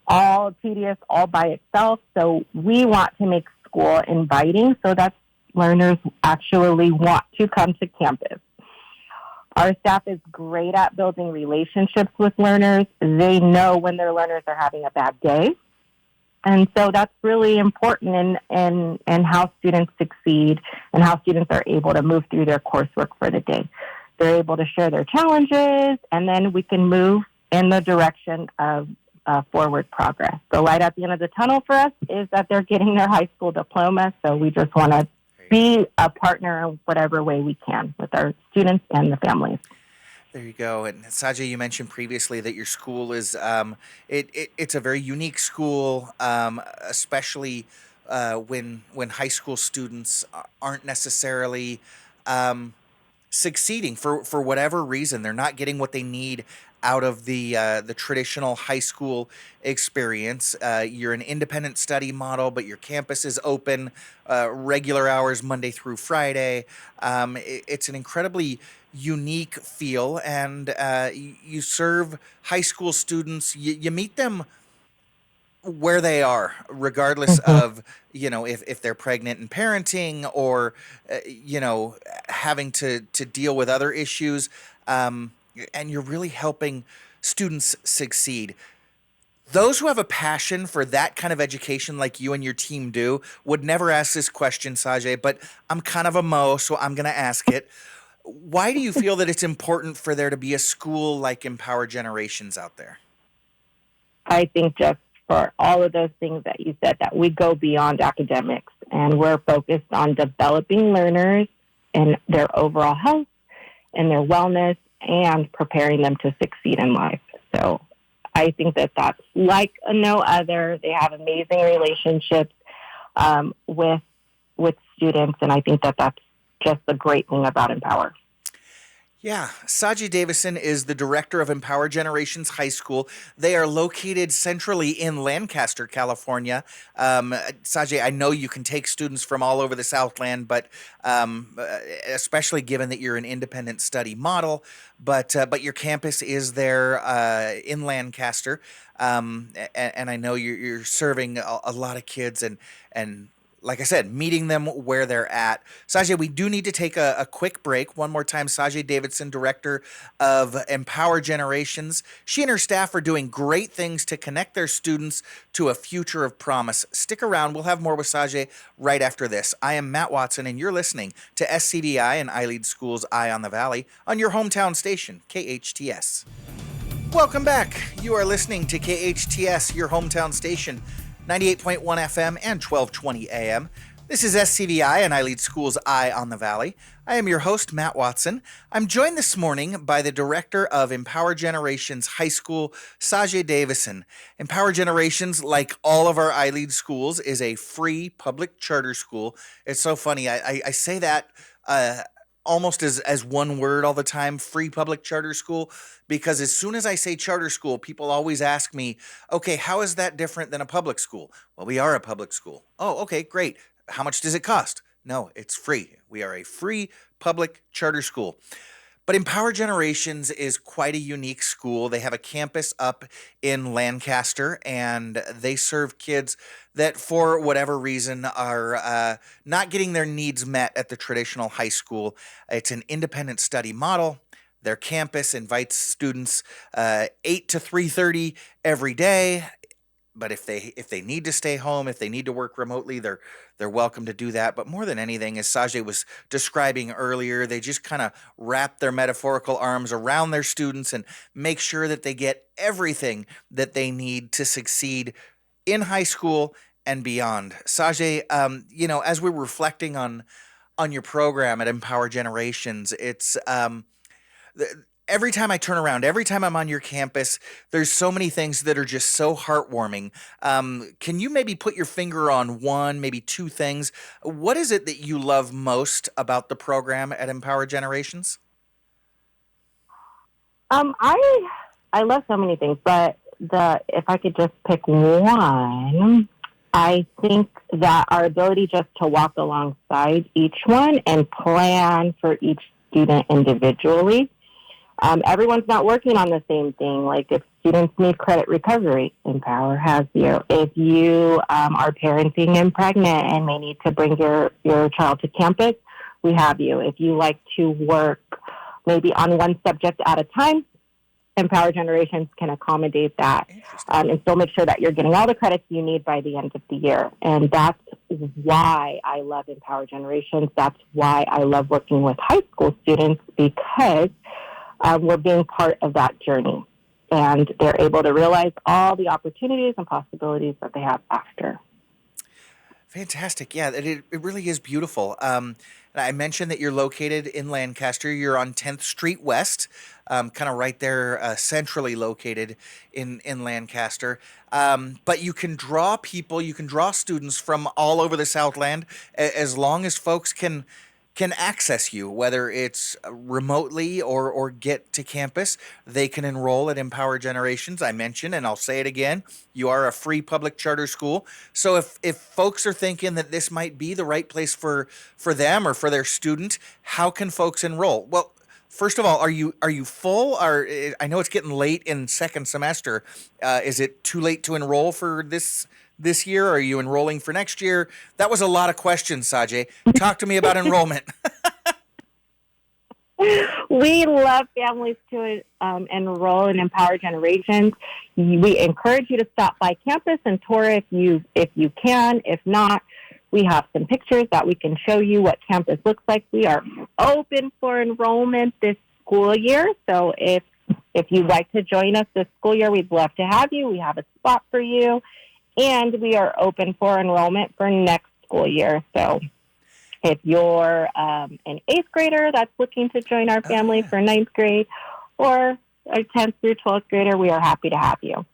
D: all tedious all by itself. So we want to make school inviting so that learners actually want to come to campus. Our staff is great at building relationships with learners. They know when their learners are having a bad day. And so that's really important in how students succeed and how students are able to move through their coursework for the day. They're able to share their challenges, and then we can move in the direction of forward progress. The light at the end of the tunnel for us is that they're getting their high school diploma, so we just want to be a partner in whatever way we can with our students and the families.
A: There you go. And Sajae, you mentioned previously that your school is it's a very unique school, especially when high school students aren't necessarily succeeding for whatever reason. They're not getting what they need out of the traditional high school experience. You're an independent study model, but your campus is open, regular hours Monday through Friday. It's an incredibly unique feel, and you serve high school students. You meet them where they are, regardless of, if they're pregnant and parenting, or, having to deal with other issues. And you're really helping students succeed. Those who have a passion for that kind of education like you and your team do would never ask this question, Sajae, but I'm kind of a Mo, so I'm going to ask it. Why do you feel that it's important for there to be a school like Empower Generations out there?
D: I think just for all of those things that you said, that we go beyond academics, and we're focused on developing learners and their overall health and their wellness, and preparing them to succeed in life. So I think that that's like no other. They have amazing relationships with students, and I think that that's just the great thing about Empower.
A: Yeah, Sajae Davison is the director of Empower Generations High School. They are located centrally in Lancaster, California. Sajae, I know you can take students from all over the Southland, but especially given that you're an independent study model, but your campus is there in Lancaster, and I know you're serving a lot of kids and like I said, meeting them where they're at. Sajae, we do need to take a quick break. One more time, Sajae Davison, director of Empower Generations. She and her staff are doing great things to connect their students to a future of promise. Stick around. We'll have more with Sajae right after this. I am Matt Watson, and you're listening to SCVi and iLead School's Eye on the Valley on your hometown station, KHTS. Welcome back. You are listening to KHTS, your hometown station, 98.1 FM and 1220 AM. This is SCVi and iLead School's Eye on the Valley. I am your host, Matt Watson. I'm joined this morning by the director of Empower Generations High School, Sajae Davison. Empower Generations, like all of our iLead schools, is a free public charter school. It's so funny. I say that almost as one word all the time, free public charter school, because as soon as I say charter school, people always ask me, okay, how is that different than a public school? Well, we are a public school. Oh, okay, great. How much does it cost? No, it's free. We are a free public charter school. But Empower Generations is quite a unique school. They have a campus up in Lancaster, and they serve kids that, for whatever reason, are not getting their needs met at the traditional high school. It's an independent study model. Their campus invites students 8 to 3:30 every day. But if they need to stay home, if they need to work remotely, they're welcome to do that. But more than anything, as Sajae was describing earlier, they just kind of wrap their metaphorical arms around their students and make sure that they get everything that they need to succeed in high school and beyond. Sajae, as we're reflecting on your program at Empower Generations, it's every time I turn around, every time I'm on your campus, there's so many things that are just so heartwarming. Can you maybe put your finger on one, maybe two things? What is it that you love most about the program at Empower Generations?
D: I love so many things, but if I could just pick one, I think that our ability just to walk alongside each one and plan for each student individually. Everyone's not working on the same thing. Like if students need credit recovery, Empower has you. If you are parenting and pregnant and may need to bring your child to campus, we have you. If you like to work maybe on one subject at a time, Empower Generations can accommodate that and still make sure that you're getting all the credits you need by the end of the year. And that's why I love Empower Generations. That's why I love working with high school students, because we're being part of that journey, and they're able to realize all the opportunities and possibilities that they have after.
A: Fantastic. Yeah, it really is beautiful. And I mentioned that you're located in Lancaster. You're on 10th Street West, kind of right there, centrally located in Lancaster. But you can draw people, you can draw students from all over the Southland, as long as folks can access you, whether it's remotely or get to campus. They can enroll at Empower Generations. I mentioned, and I'll say it again, you are a free public charter school. So if folks are thinking that this might be the right place for them or for their student, how can folks enroll? Well, first of all, are you full? I know it's getting late in second semester. Is it too late to enroll for this year? Are you enrolling for next year? That was a lot of questions, Sajae. Talk to me about enrollment.
D: We love families to enroll in Empower Generations. We encourage you to stop by campus and tour if you can. If not, we have some pictures that we can show you what campus looks like. We are open for enrollment this school year. So if you'd like to join us this school year, we'd love to have you. We have a spot for you. And we are open for enrollment for next school year. So if you're an 8th grader that's looking to join our family for 9th grade, or a 10th through 12th grader, we are happy to have you.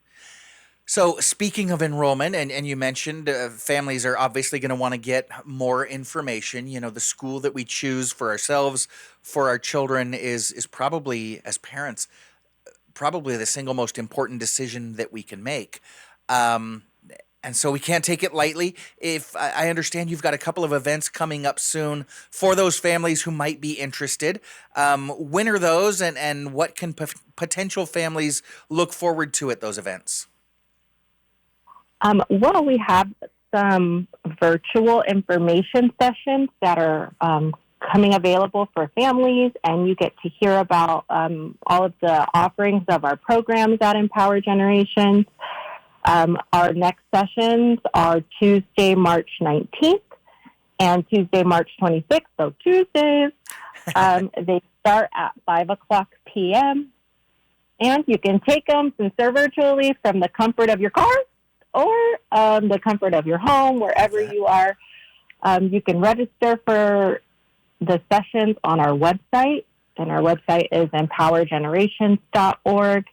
A: So speaking of enrollment, and you mentioned families are obviously going to want to get more information. You know, the school that we choose for ourselves, for our children, is probably, as parents, probably the single most important decision that we can make. And so we can't take it lightly. If I understand you've got a couple of events coming up soon for those families who might be interested. When are those, and what can potential families look forward to at those events?
D: Well, we have some virtual information sessions that are coming available for families, and you get to hear about all of the offerings of our programs at Empower Generations. Our next sessions are Tuesday, March 19th and Tuesday, March 26th, so Tuesdays. They start at 5 o'clock p.m., and you can take them since they're virtually from the comfort of your car or the comfort of your home, wherever you are. You can register for the sessions on our website, and our website is empowergenerations.org.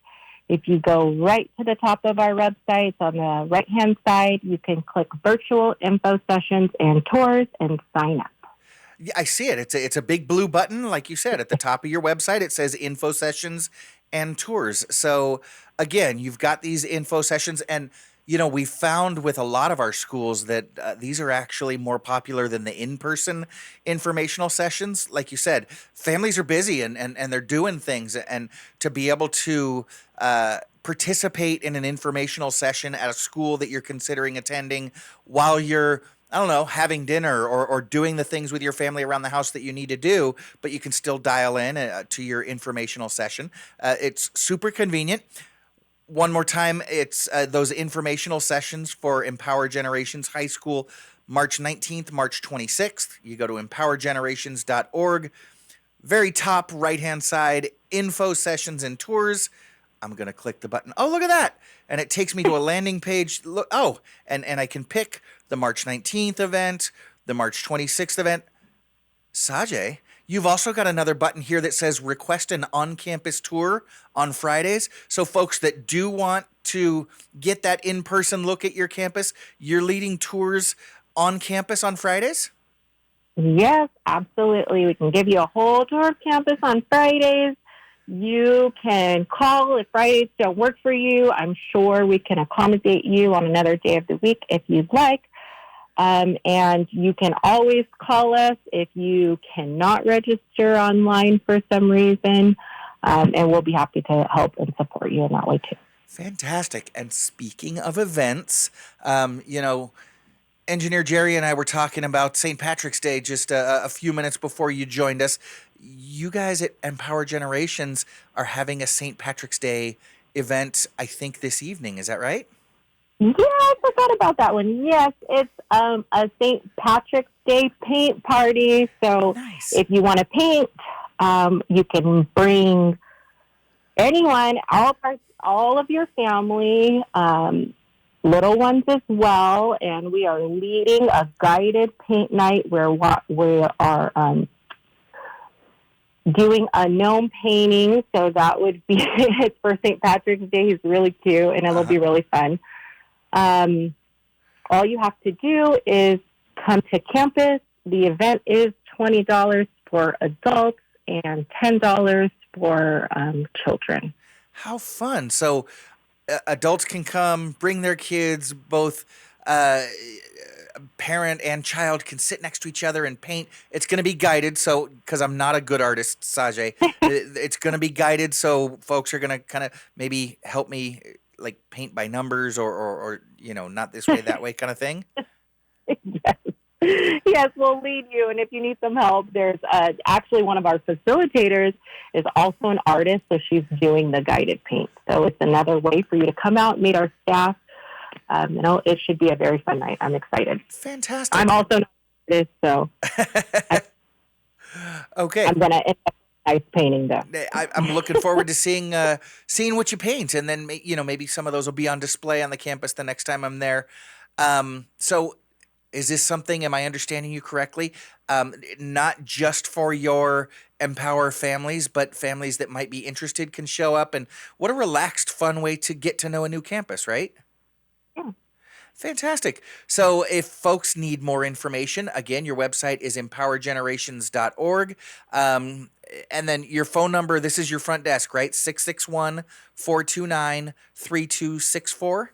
D: If you go right to the top of our website, on the right-hand side, you can click virtual info sessions and tours and sign up.
A: Yeah, I see it. It's a big blue button, like you said, at the top of your website. It says info sessions and tours. So again, you've got these info sessions, and we found with a lot of our schools that these are actually more popular than the in-person informational sessions. Like you said, families are busy and they're doing things, and to be able to participate in an informational session at a school that you're considering attending while you're, I don't know, having dinner or doing the things with your family around the house that you need to do, but you can still dial in to your informational session. It's super convenient. One more time, it's those informational sessions for Empower Generations High School, March 19th, March 26th. You go to empowergenerations.org. Very top right-hand side, info, sessions, and tours. I'm going to click the button. Oh, look at that. And it takes me to a landing page. Look, and I can pick the March 19th event, the March 26th event. Sajae, you've also got another button here that says request an on-campus tour on Fridays. So folks that do want to get that in-person look at your campus, you're leading tours on campus on Fridays?
D: Yes, absolutely. We can give you a whole tour of campus on Fridays. You can call if Fridays don't work for you. I'm sure we can accommodate you on another day of the week if you'd like. And you can always call us if you cannot register online for some reason. And we'll be happy to help and support you in that way too.
A: Fantastic. And speaking of events, Engineer Jerry and I were talking about St. Patrick's Day just a few minutes before you joined us. You guys at Empower Generations are having a St. Patrick's Day event, I think, this evening. Is that right?
D: Yeah, I forgot about that one. Yes, it's a St. Patrick's Day paint party. So
A: Nice.
D: if you want to paint, you can bring anyone, all of your family, little ones as well. And we are leading a guided paint night where we are doing a gnome painting. So that would be it's for St. Patrick's Day. He's really cute, and it'll be really fun. All you have to do is come to campus. The event is $20 for adults and $10 for children.
A: How fun. So adults can come, bring their kids, both parent and child can sit next to each other and paint. It's going to be guided, so because I'm not a good artist, Sajae, it's going to be guided, so folks are going to kind of maybe help me like paint by numbers or not this way, that way kind of thing.
D: Yes, we'll lead you. And if you need some help, there's actually one of our facilitators is also an artist, so she's doing the guided paint. So it's another way for you to come out, meet our staff. It should be a very fun night. I'm excited.
A: Fantastic.
D: I'm also an artist, so
A: okay.
D: I'm going to end up nice painting though.
A: I'm looking forward to seeing what you paint, and then maybe some of those will be on display on the campus the next time I'm there. So is this something, am I understanding you correctly, not just for your Empower families, but families that might be interested can show up? And what a relaxed, fun way to get to know a new campus, right?
D: Yeah.
A: Fantastic. So if folks need more information, again, your website is empowergenerations.org. And then your phone number, this is your front desk, right? 661-429-3264?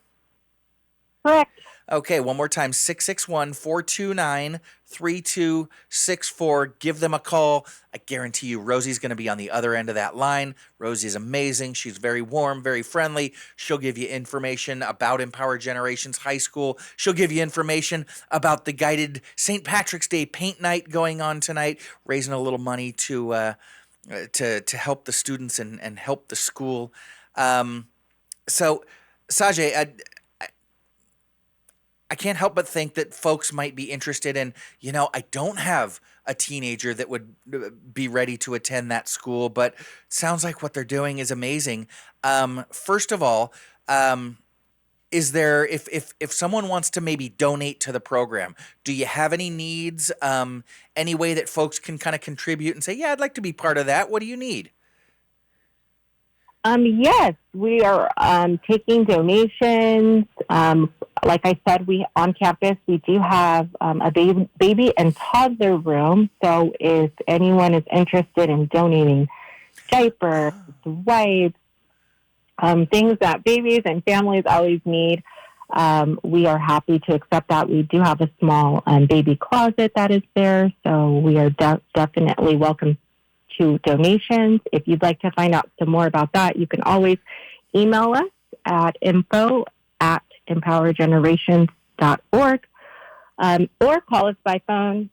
D: Correct.
A: Okay, one more time, 661-429-3264. Give them a call. I guarantee you Rosie's going to be on the other end of that line. Rosie's amazing. She's very warm, very friendly. She'll give you information about Empower Generations High School. She'll give you information about the guided St. Patrick's Day paint night going on tonight, raising a little money to help the students and help the school. So, Sajae, I can't help but think that folks might be interested in, I don't have a teenager that would be ready to attend that school, but it sounds like what they're doing is amazing. First of all, is there, if someone wants to maybe donate to the program, do you have any needs, any way that folks can kind of contribute and say, yeah, I'd like to be part of that? What do you need?
D: Yes, we are taking donations. Like I said, on campus, we do have a baby and toddler room. So if anyone is interested in donating diapers, wipes, things that babies and families always need, we are happy to accept that. We do have a small baby closet that is there, so we are definitely welcome to donations. If you'd like to find out some more about that, you can always email us at info@empowergenerations.org or call us by phone,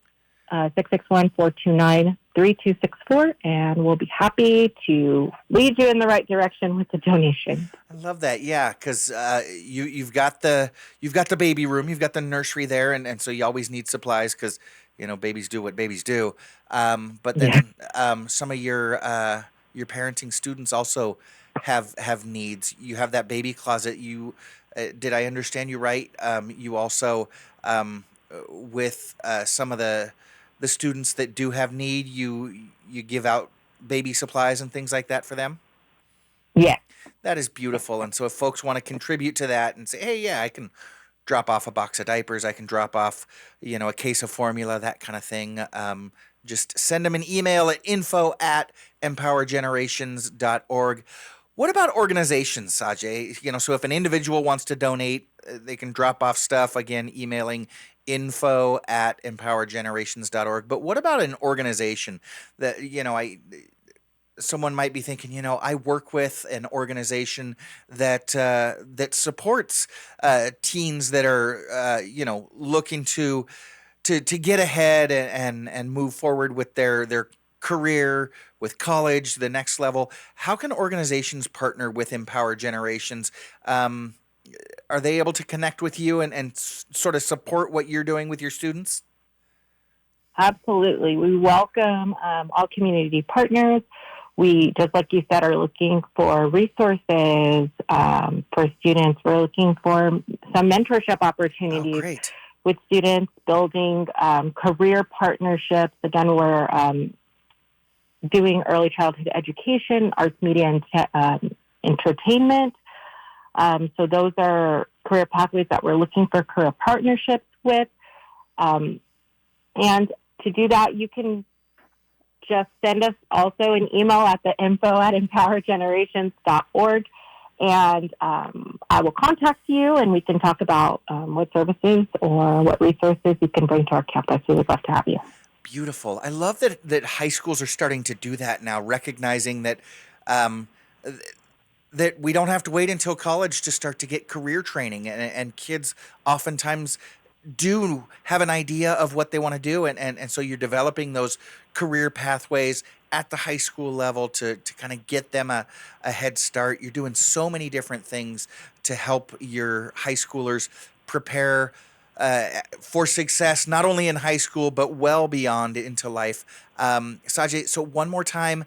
D: 661-429-3264, and we'll be happy to lead you in the right direction with the donation.
A: I love that. Yeah, because you've got the baby room, you've got the nursery there, and so you always need supplies because babies do what babies do. But then some of your parenting students also have needs. You have that baby closet. You did I understand you right? You also with some of the students that do have need, you give out baby supplies and things like that for them?
D: Yeah.
A: That is beautiful. And so if folks want to contribute to that and say, hey, yeah, I can drop off a box of diapers, I can drop off, a case of formula, that kind of thing, just send them an email at info@empowergenerations.org. What about organizations, Sajae? So if an individual wants to donate, they can drop off stuff, again, emailing info@empowergenerations.org. But what about an organization that, someone might be thinking, I work with an organization that supports teens that are, looking to get ahead and move forward with their career, with college, the next level. How can organizations partner with Empower Generations? Are they able to connect with you and sort of support what you're doing with your students?
D: Absolutely. We welcome all community partners. We, just like you said, are looking for resources for students. We're looking for some mentorship opportunities with students, building career partnerships. Again, we're doing early childhood education, arts, media, and entertainment. So those are career pathways that we're looking for career partnerships with. And to do that, you can just send us also an email at the info@empowergenerations.org, and I will contact you, and we can talk about what services or what resources you can bring to our campus. We would love to have you.
A: Beautiful. I love that high schools are starting to do that now, recognizing that that we don't have to wait until college to start to get career training, and kids oftentimes do have an idea of what they want to do, and so you're developing those career pathways at the high school level to kind of get them a head start. You're doing so many different things to help your high schoolers prepare for success, not only in high school, but well beyond into life. Sajae, so one more time,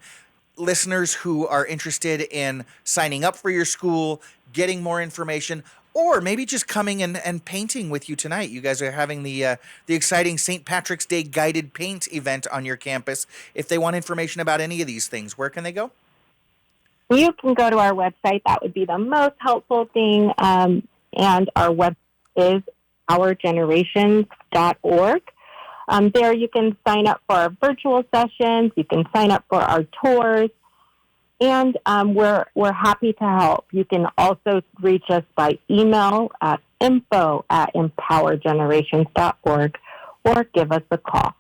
A: listeners who are interested in signing up for your school, getting more information, or maybe just coming and painting with you tonight. You guys are having the exciting St. Patrick's Day guided paint event on your campus. If they want information about any of these things, where can they go?
D: You can go to our website. That would be the most helpful thing. And our website is ourgenerations.org. There you can sign up for our virtual sessions. You can sign up for our tours. And we're happy to help. You can also reach us by email at info@empowergenerations.org or give us a call.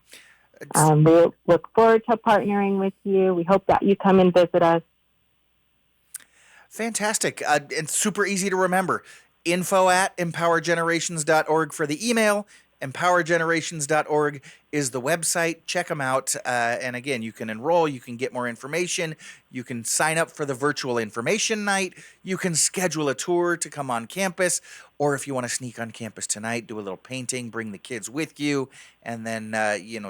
D: We look forward to partnering with you. We hope that you come and visit us.
A: Fantastic. And super easy to remember. info@empowergenerations.org for the email. empowergenerations.org is the website. Check them out. And again, you can enroll, you can get more information, you can sign up for the virtual information night, you can schedule a tour to come on campus, or if you want to sneak on campus tonight, do a little painting, bring the kids with you, and then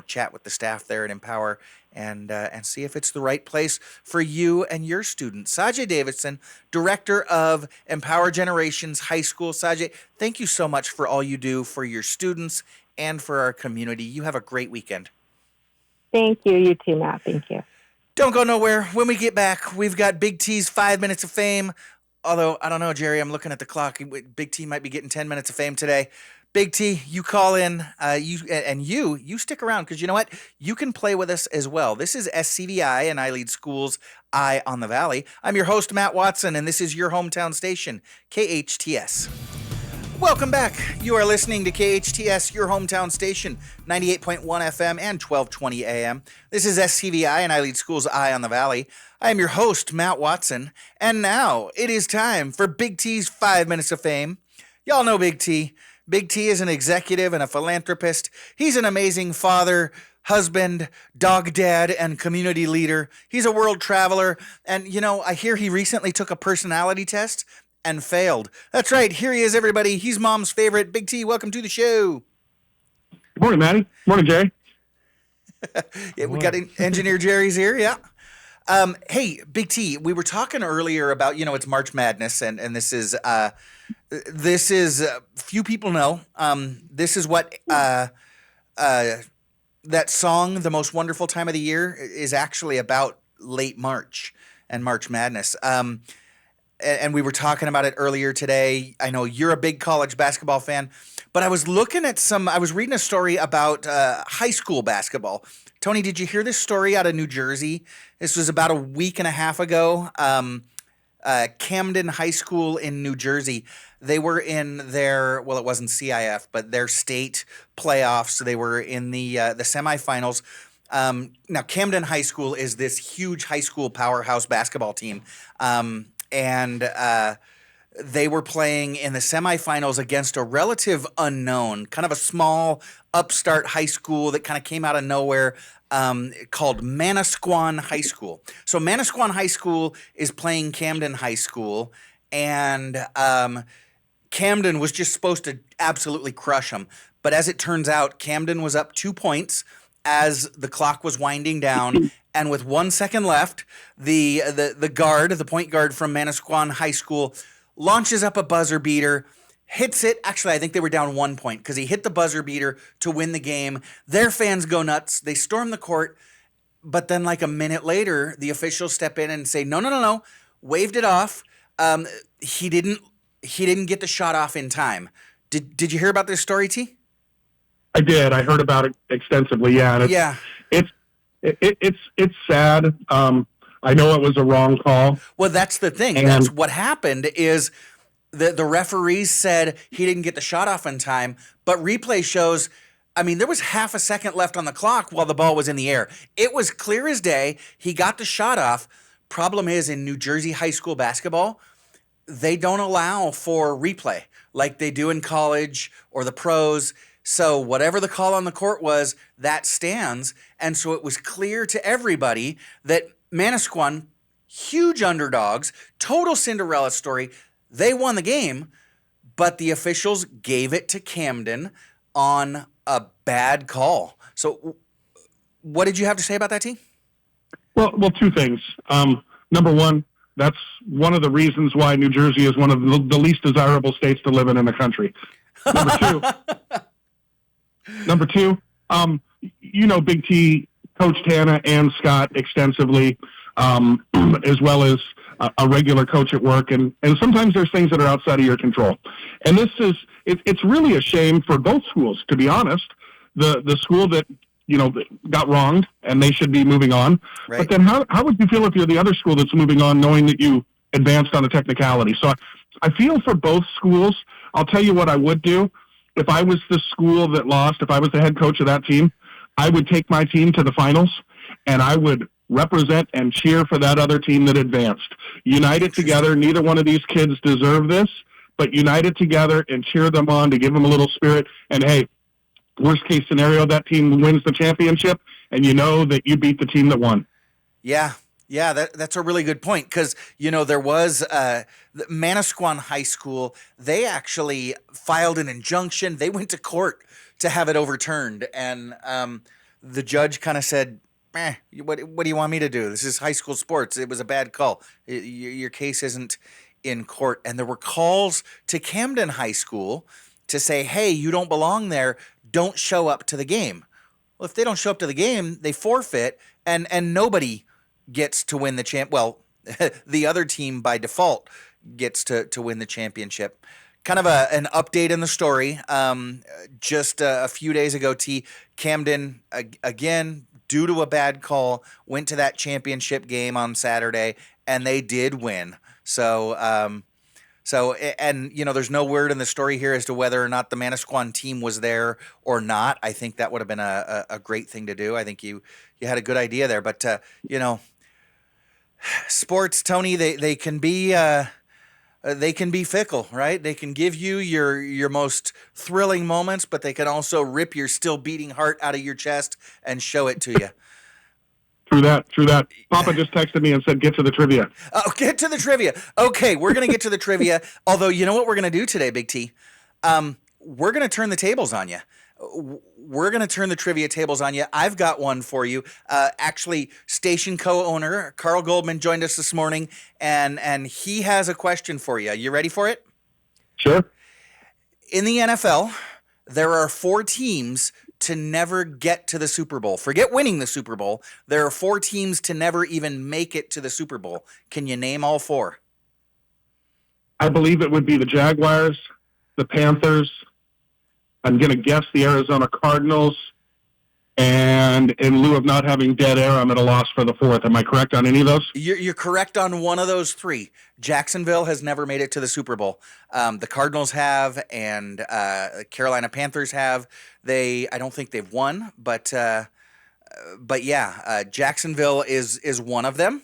A: chat with the staff there at Empower and see if it's the right place for you and your students. Sajae Davison, Director of Empower Generations High School. Sajae, thank you so much for all you do for your students and for our community. You have a great weekend.
D: Thank you. You too, Matt. Thank you.
A: Don't go nowhere. When we get back, we've got Big T's 5 minutes of fame. Although, I don't know, Jerry, I'm looking at the clock. Big T might be getting 10 minutes of fame today. Big T, you call in, you stick around, because you know what? You can play with us as well. This is SCVi and iLead Schools Eye on the Valley. I'm your host, Matt Watson, and this is your hometown station, KHTS. Welcome back. You are listening to KHTS, your hometown station, 98.1 FM and 1220 AM. This is SCVi and iLead School's Eye on the Valley. I am your host, Matt Watson, and now it is time for Big T's 5 Minutes of Fame. Y'all know Big T. Big T is an executive and a philanthropist. He's an amazing father, husband, dog dad, and community leader. He's a world traveler, and I hear he recently took a personality test and failed. That's right. Here he is, everybody. He's mom's favorite. Big T, welcome to the show.
E: Good morning, Matty. Morning, Jay.
A: Yeah, we got engineer Jerry's here. Yeah. Hey, Big T, we were talking earlier about, it's March Madness, and this is few people know. This is what that song, The Most Wonderful Time of the Year, is actually about late March and March Madness. And we were talking about it earlier today. I know you're a big college basketball fan, but I was looking at I was reading a story about high school basketball. Tony, did you hear this story out of New Jersey? This was about a week and a half ago. Camden High School in New Jersey. They were in their, well, it wasn't CIF, but their state playoffs. They were in the semifinals. Now, Camden High School is this huge high school powerhouse basketball team. And they were playing in the semifinals against a relative unknown, kind of a small upstart high school that kind of came out of nowhere, called Manasquan High School. So Manasquan High School is playing Camden High School, and Camden was just supposed to absolutely crush them. But as it turns out, Camden was up 2 points as the clock was winding down, and with 1 second left, the point guard from Manasquan High School launches up a buzzer beater, hits it. Actually, I think they were down 1 point because he hit the buzzer beater to win the game. Their fans go nuts. They storm the court, but then like a minute later, the officials step in and say, no, waved it off. He didn't get the shot off in time. Did you hear about this story, T?
E: I did. I heard about it extensively. Yeah. And it's sad. I know it was a wrong call.
A: Well, that's the thing.
E: And
A: that's what happened is the referees said he didn't get the shot off in time, but replay shows, there was half a second left on the clock while the ball was in the air. It was clear as day. He got the shot off. Problem is, in New Jersey high school basketball, they don't allow for replay like they do in college or the pros. So whatever the call on the court was, that stands. And so it was clear to everybody that Manasquan, huge underdogs, total Cinderella story, they won the game, but the officials gave it to Camden on a bad call. So what did you have to say about that, T?
E: Well, two things. Number one, that's one of the reasons why New Jersey is one of the least desirable states to live in the country. Number two, Big T coached Hannah and Scott extensively, as well as a regular coach at work. And sometimes there's things that are outside of your control. And it's really a shame for both schools, to be honest. The school that, got wronged and they should be moving on. Right. But then how would you feel if you're the other school that's moving on knowing that you advanced on a technicality? So I feel for both schools. I'll tell you what I would do. If I was the school that lost, if I was the head coach of that team, I would take my team to the finals and I would represent and cheer for that other team that advanced. United together. Neither one of these kids deserve this, but united together and cheer them on to give them a little spirit. And hey, worst case scenario, that team wins the championship and you know that you beat the team that won.
A: Yeah. Yeah, that's a really good point because, there was Manasquan High School. They actually filed an injunction. They went to court to have it overturned. And the judge kind of said, what do you want me to do? This is high school sports. It was a bad call. Your case isn't in court. And there were calls to Camden High School to say, hey, you don't belong there. Don't show up to the game. Well, if they don't show up to the game, they forfeit and nobody gets to win the champ. Well, the other team by default gets to win the championship. Kind of an update in the story. Just a few days ago, Camden, again, due to a bad call, went to that championship game on Saturday, and they did win. So So, and there's no word in the story here as to whether or not the Manasquan team was there or not. I think that would have been a great thing to do. I think you had a good idea there, but sports, Tony, they can be fickle, right? They can give you your most thrilling moments, but they can also rip your still beating heart out of your chest and show it to you.
E: True that. Papa just texted me and said, get to the trivia.
A: Oh, get to the trivia. Okay, we're going to get to the trivia. Although, you know what we're going to do today, Big T? We're going to turn the tables on you. We're going to turn the trivia tables on you. I've got one for you. Actually, station co-owner Carl Goldman joined us this morning, and he has a question for you. You ready for it?
E: Sure.
A: In the NFL, there are 4 teams to never get to the Super Bowl. Forget winning the Super Bowl. There are 4 teams to never even make it to the Super Bowl. Can you name all 4?
E: I believe it would be the Jaguars, the Panthers. I'm going to guess the Arizona Cardinals. And in lieu of not having dead air, I'm at a loss for the 4th. Am I correct on any of those?
A: You're correct on one of those 3. Jacksonville has never made it to the Super Bowl. The Cardinals have, and Carolina Panthers have. I don't think they've won, but yeah, Jacksonville is one of them.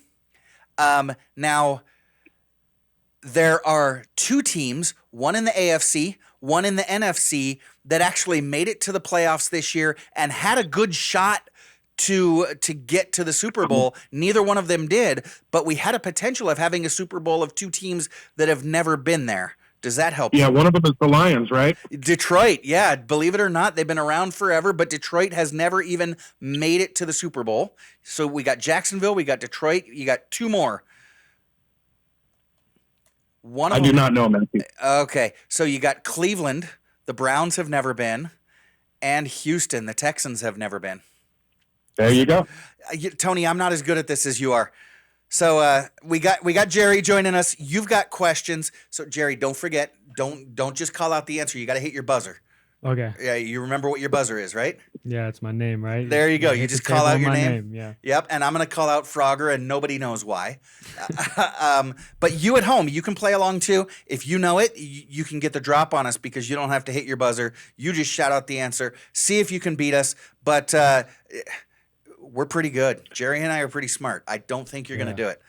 A: Now, there are 2 teams, one in the AFC, one in the NFC, that actually made it to the playoffs this year and had a good shot to get to the Super Bowl. Neither one of them did, but we had a potential of having a Super Bowl of 2 teams that have never been there. Does that help?
E: Yeah, one of them is the Lions, right?
A: Detroit, yeah. Believe it or not, they've been around forever, but Detroit has never even made it to the Super Bowl. So we got Jacksonville, we got Detroit, you got 2 more.
E: I do not know, Matthew.
A: Okay, so you got Cleveland, the Browns have never been, and Houston, the Texans have never been.
E: There you go.
A: Tony, I'm not as good at this as you are. So we got Jerry joining us. You've got questions. So Jerry, don't forget, don't just call out the answer. You got to hit your buzzer.
C: Okay.
A: Yeah, you remember what your buzzer is, right?
C: Yeah, it's my name, right?
A: There you go.
C: Yeah,
A: You just call out your name.
C: Yeah.
A: Yep, and I'm going to call out Frogger, and nobody knows why. But you at home, you can play along too. If you know it, you can get the drop on us because you don't have to hit your buzzer. You just shout out the answer. See if you can beat us. But we're pretty good. Jerry and I are pretty smart. I don't think you're going to do it.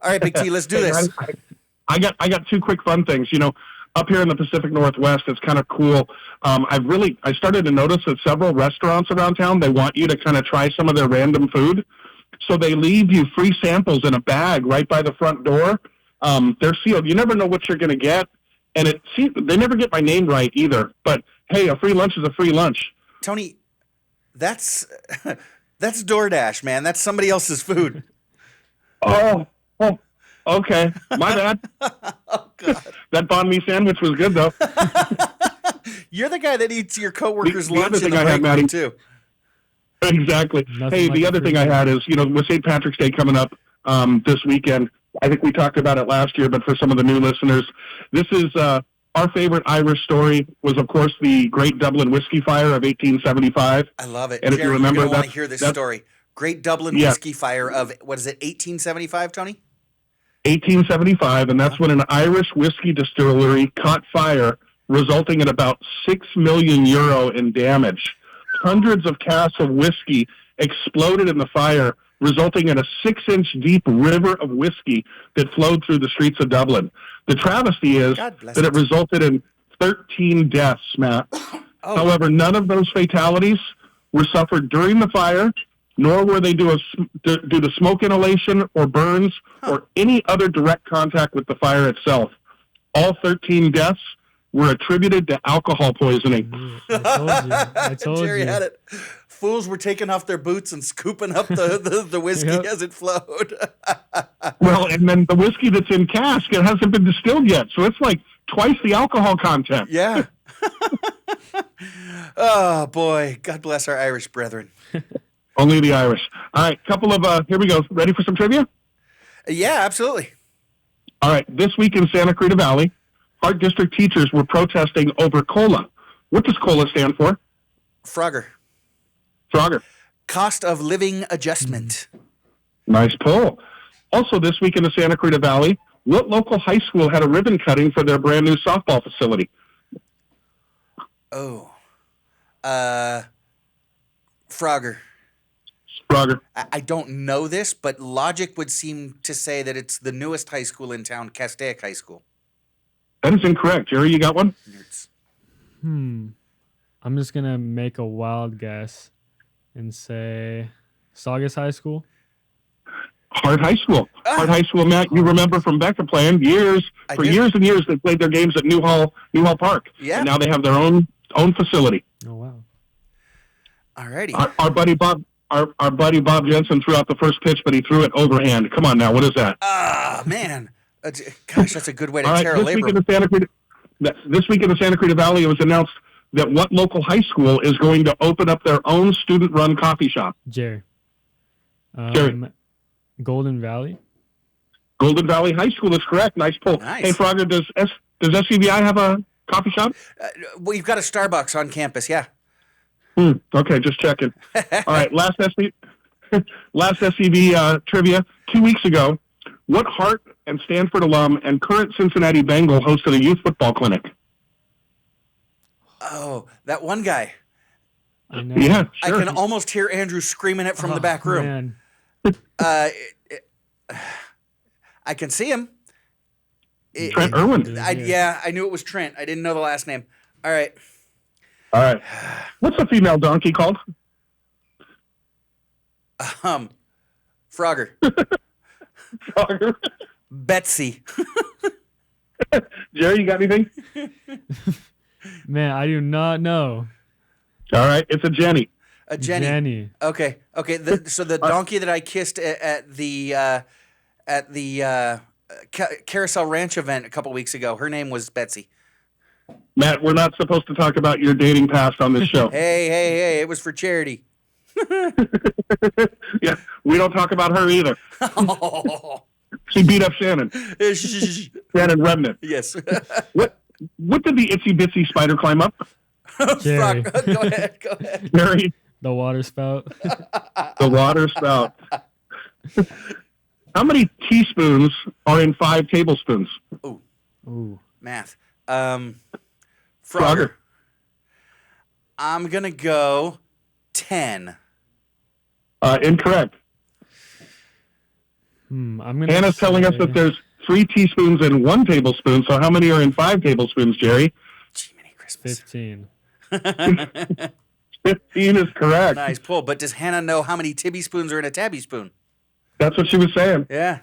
A: All right, Big T, let's do this.
E: I got 2 quick fun things. Up here in the Pacific Northwest, it's kind of cool. I started to notice that several restaurants around town, they want you to kind of try some of their random food. So they leave you free samples in a bag right by the front door. They're sealed. You never know what you're going to get. And they never get my name right either. But hey, a free lunch is a free lunch.
A: Tony, that's DoorDash, man. That's somebody else's food.
E: Oh, okay. My bad.
A: Oh, God.
E: That banh mi sandwich was good, though.
A: You're the guy that eats your coworker's
E: The
A: lunch
E: other
A: in
E: thing
A: the
E: I
A: break
E: had, Maddie,
A: room, too.
E: Exactly.
C: Nothing
E: Hey,
C: like
E: the
C: a
E: other
C: free
E: thing I
C: lunch.
E: had is, with St. Patrick's Day coming up this weekend, I think we talked about it last year, but for some of the new listeners, this is our favorite Irish story was, of course, the Great Dublin Whiskey Fire of 1875.
A: I love it.
E: And
A: Jerry,
E: if you remember,
A: you're going to want to
E: that's-
A: hear this
E: that's-
A: story. Great Dublin
E: Yeah.
A: Whiskey Fire of, 1875, Tony?
E: 1875, and that's when an Irish whiskey distillery caught fire, resulting in about €6 million in damage. Hundreds of casks of whiskey exploded in the fire, resulting in a 6-inch deep river of whiskey that flowed through the streets of Dublin. The travesty is
A: God bless
E: that
A: it.
E: it resulted in 13 deaths, Matt.
A: Oh.
E: However, none of those fatalities were suffered during the fire, nor were they due to smoke inhalation or burns or any other direct contact with the fire itself. All 13 deaths were attributed to alcohol poisoning.
C: I told
A: Jerry
C: you.
A: had it. Fools were taking off their boots and scooping up the whiskey
C: Yep.
A: as it flowed.
E: Well, and then the whiskey that's in cask, it hasn't been distilled yet, so it's like twice the alcohol content.
A: Yeah. Oh, boy. God bless our Irish brethren.
E: Only the Irish. All right, couple of, here we go. Ready for some trivia?
A: Yeah, absolutely.
E: All right, this week in Santa Cruz Valley, Art District teachers were protesting over COLA. What does COLA stand for?
A: Frogger.
E: Frogger.
A: Cost of living adjustment.
E: Nice pull. Also this week in the Santa Cruz Valley, What local high school had a ribbon cutting for their brand new softball facility?
A: Oh. Frogger.
E: Frogger.
A: I don't know this, but logic would seem to say that it's the newest high school in town, Castaic High School.
E: That is incorrect. Jerry, you got one?
A: Nerds.
C: I'm just gonna make a wild guess and say Saugus High School.
E: Hart High School. Hart High School, Matt, you remember from Becca playing years and years they played their games at Newhall Park.
A: Yeah.
E: And now they have their own facility.
C: Oh wow.
A: Alrighty.
E: Our buddy Bob Jensen threw out the first pitch, but he threw it overhand. Come on now, what is that?
A: Ah, man. Gosh, that's a good way to
E: All right,
A: tear a labrum.
E: this week in the Santa Cruz Valley, it was announced that what local high school is going to open up their own student-run coffee shop?
C: Jerry.
E: Jerry.
C: Golden Valley.
E: Golden Valley High School is correct. Nice pull.
A: Nice.
E: Hey, Frogger, does SCVi have a coffee shop?
A: We've got a Starbucks on campus, yeah.
E: Okay, just checking. All right, last SCV trivia. 2 weeks ago, what Hart and Stanford alum and current Cincinnati Bengal hosted a youth football clinic?
A: Oh, that one guy.
C: I know.
E: Yeah,
A: I
E: sure.
A: can almost hear Andrew screaming it from the back room.
C: Man.
A: I can see him.
E: Trent Irwin.
A: I knew it was Trent. I didn't know the last name. All right.
E: All right. What's a female donkey called?
A: Frogger.
E: Frogger.
A: Betsy.
E: Jerry, you got anything?
C: Man, I do not know.
E: All right, it's a Jenny.
A: A Jenny.
C: Jenny.
A: Okay. So the donkey that I kissed at the Carousel Ranch event a couple weeks ago, her name was Betsy.
E: Matt, we're not supposed to talk about your dating past on this show.
A: Hey! It was for charity.
E: Yeah, we don't talk about her either.
A: Oh.
E: She beat up Shannon. Shannon Remnant.
A: Yes.
E: What did the itsy bitsy spider climb up?
C: Jerry.
A: Go ahead.
E: Jerry,
C: The water spout.
E: the water spout. How many teaspoons are in 5 tablespoons?
C: Ooh.
A: Math.
E: Frogger.
A: Frogger. I'm gonna go 10.
E: Incorrect.
C: I'm gonna.
E: Hannah's telling us that there's 3 teaspoons in 1 tablespoon. So how many are in 5 tablespoons, Jerry?
A: Gee, many Christmas.
C: 15.
E: 15 is correct.
A: Nice pull. But does Hannah know how many Tibby spoons are in a Tabby spoon?
E: That's what she was saying.
A: Yeah.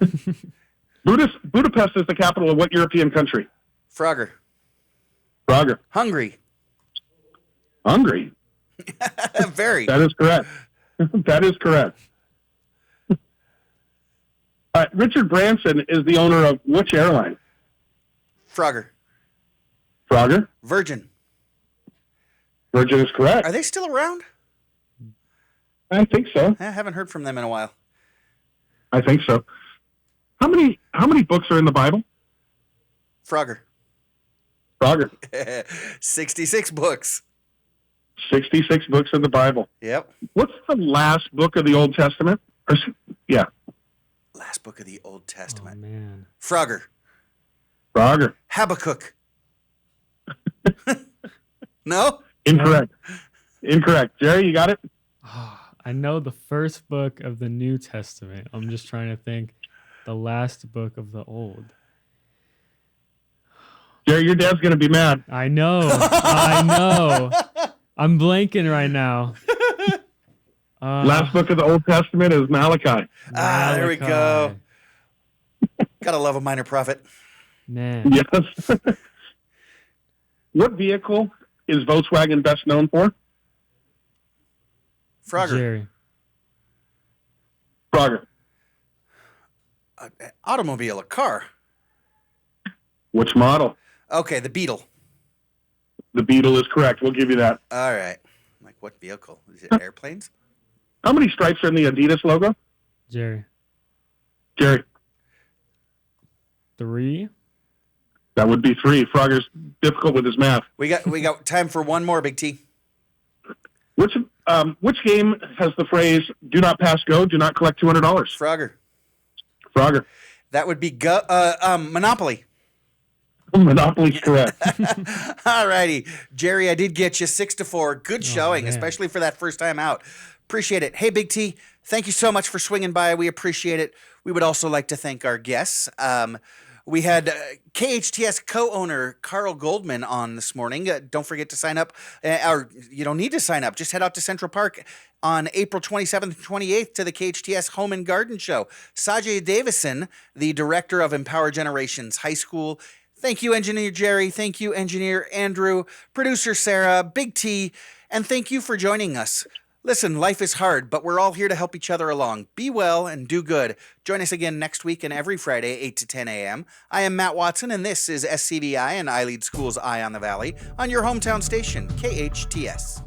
E: Budapest is the capital of what European country?
A: Frogger.
E: Frogger.
A: Hungry.
E: Hungary.
A: Very.
E: That is correct. That is correct. Richard Branson is the owner of which airline?
A: Frogger.
E: Frogger.
A: Virgin.
E: Virgin is correct.
A: Are they still around?
E: I think so.
A: I haven't heard from them in a while.
E: I think so. How many books are in the Bible?
A: Frogger.
E: Frogger.
A: 66 books.
E: 66 books in the Bible.
A: Yep.
E: What's the last book of the Old Testament? Yeah.
A: Last book of the Old
C: Oh,
A: Testament.
C: man.
A: Frogger.
E: Frogger.
A: Habakkuk. No?
E: Incorrect. Incorrect. Jerry, you got it?
C: I know the first book of the New Testament. I'm just trying to think the last book of the Old.
E: Jerry, your dad's going to be mad.
C: I know. I know. I'm blanking right now.
E: Last book of the Old Testament is Malachi.
A: There we go.
C: Malachi.
A: Gotta love a minor prophet.
C: Man.
E: Yes. What vehicle is Volkswagen best known for?
A: Frogger.
C: Jerry.
E: Frogger.
A: Automobile, a car.
E: Which model?
A: Okay, the Beetle.
E: The Beetle is correct. We'll give you that.
A: All right. Like, what vehicle? Is it airplanes?
E: How many stripes are in the Adidas logo?
C: Jerry.
E: Jerry.
C: 3.
E: That would be 3. Frogger's difficult with his math.
A: We got time for one more, Big T.
E: Which game has the phrase "Do not pass go, do not collect $200"?
A: Frogger.
E: Frogger.
A: That would be Monopoly.
E: Monopoly's correct.
A: All righty. Jerry, I did get you 6-4. Good showing,
C: man.
A: especially for that first time out. Appreciate it. Hey, Big T, thank you so much for swinging by. We appreciate it. We would also like to thank our guests. We had KHTS co-owner Carl Goldman on this morning. Don't forget to sign up, or you don't need to sign up. Just head out to Central Park on April 27th and 28th to the KHTS Home and Garden Show. Sajae Davison, the director of Empower Generations High School. Thank you, Engineer Jerry. Thank you, Engineer Andrew, Producer Sarah, Big T, and thank you for joining us. Listen, life is hard, but we're all here to help each other along. Be well and do good. Join us again next week and every Friday, 8 to 10 a.m. I am Matt Watson, and this is SCVi and iLead School's Eye on the Valley on your hometown station, KHTS.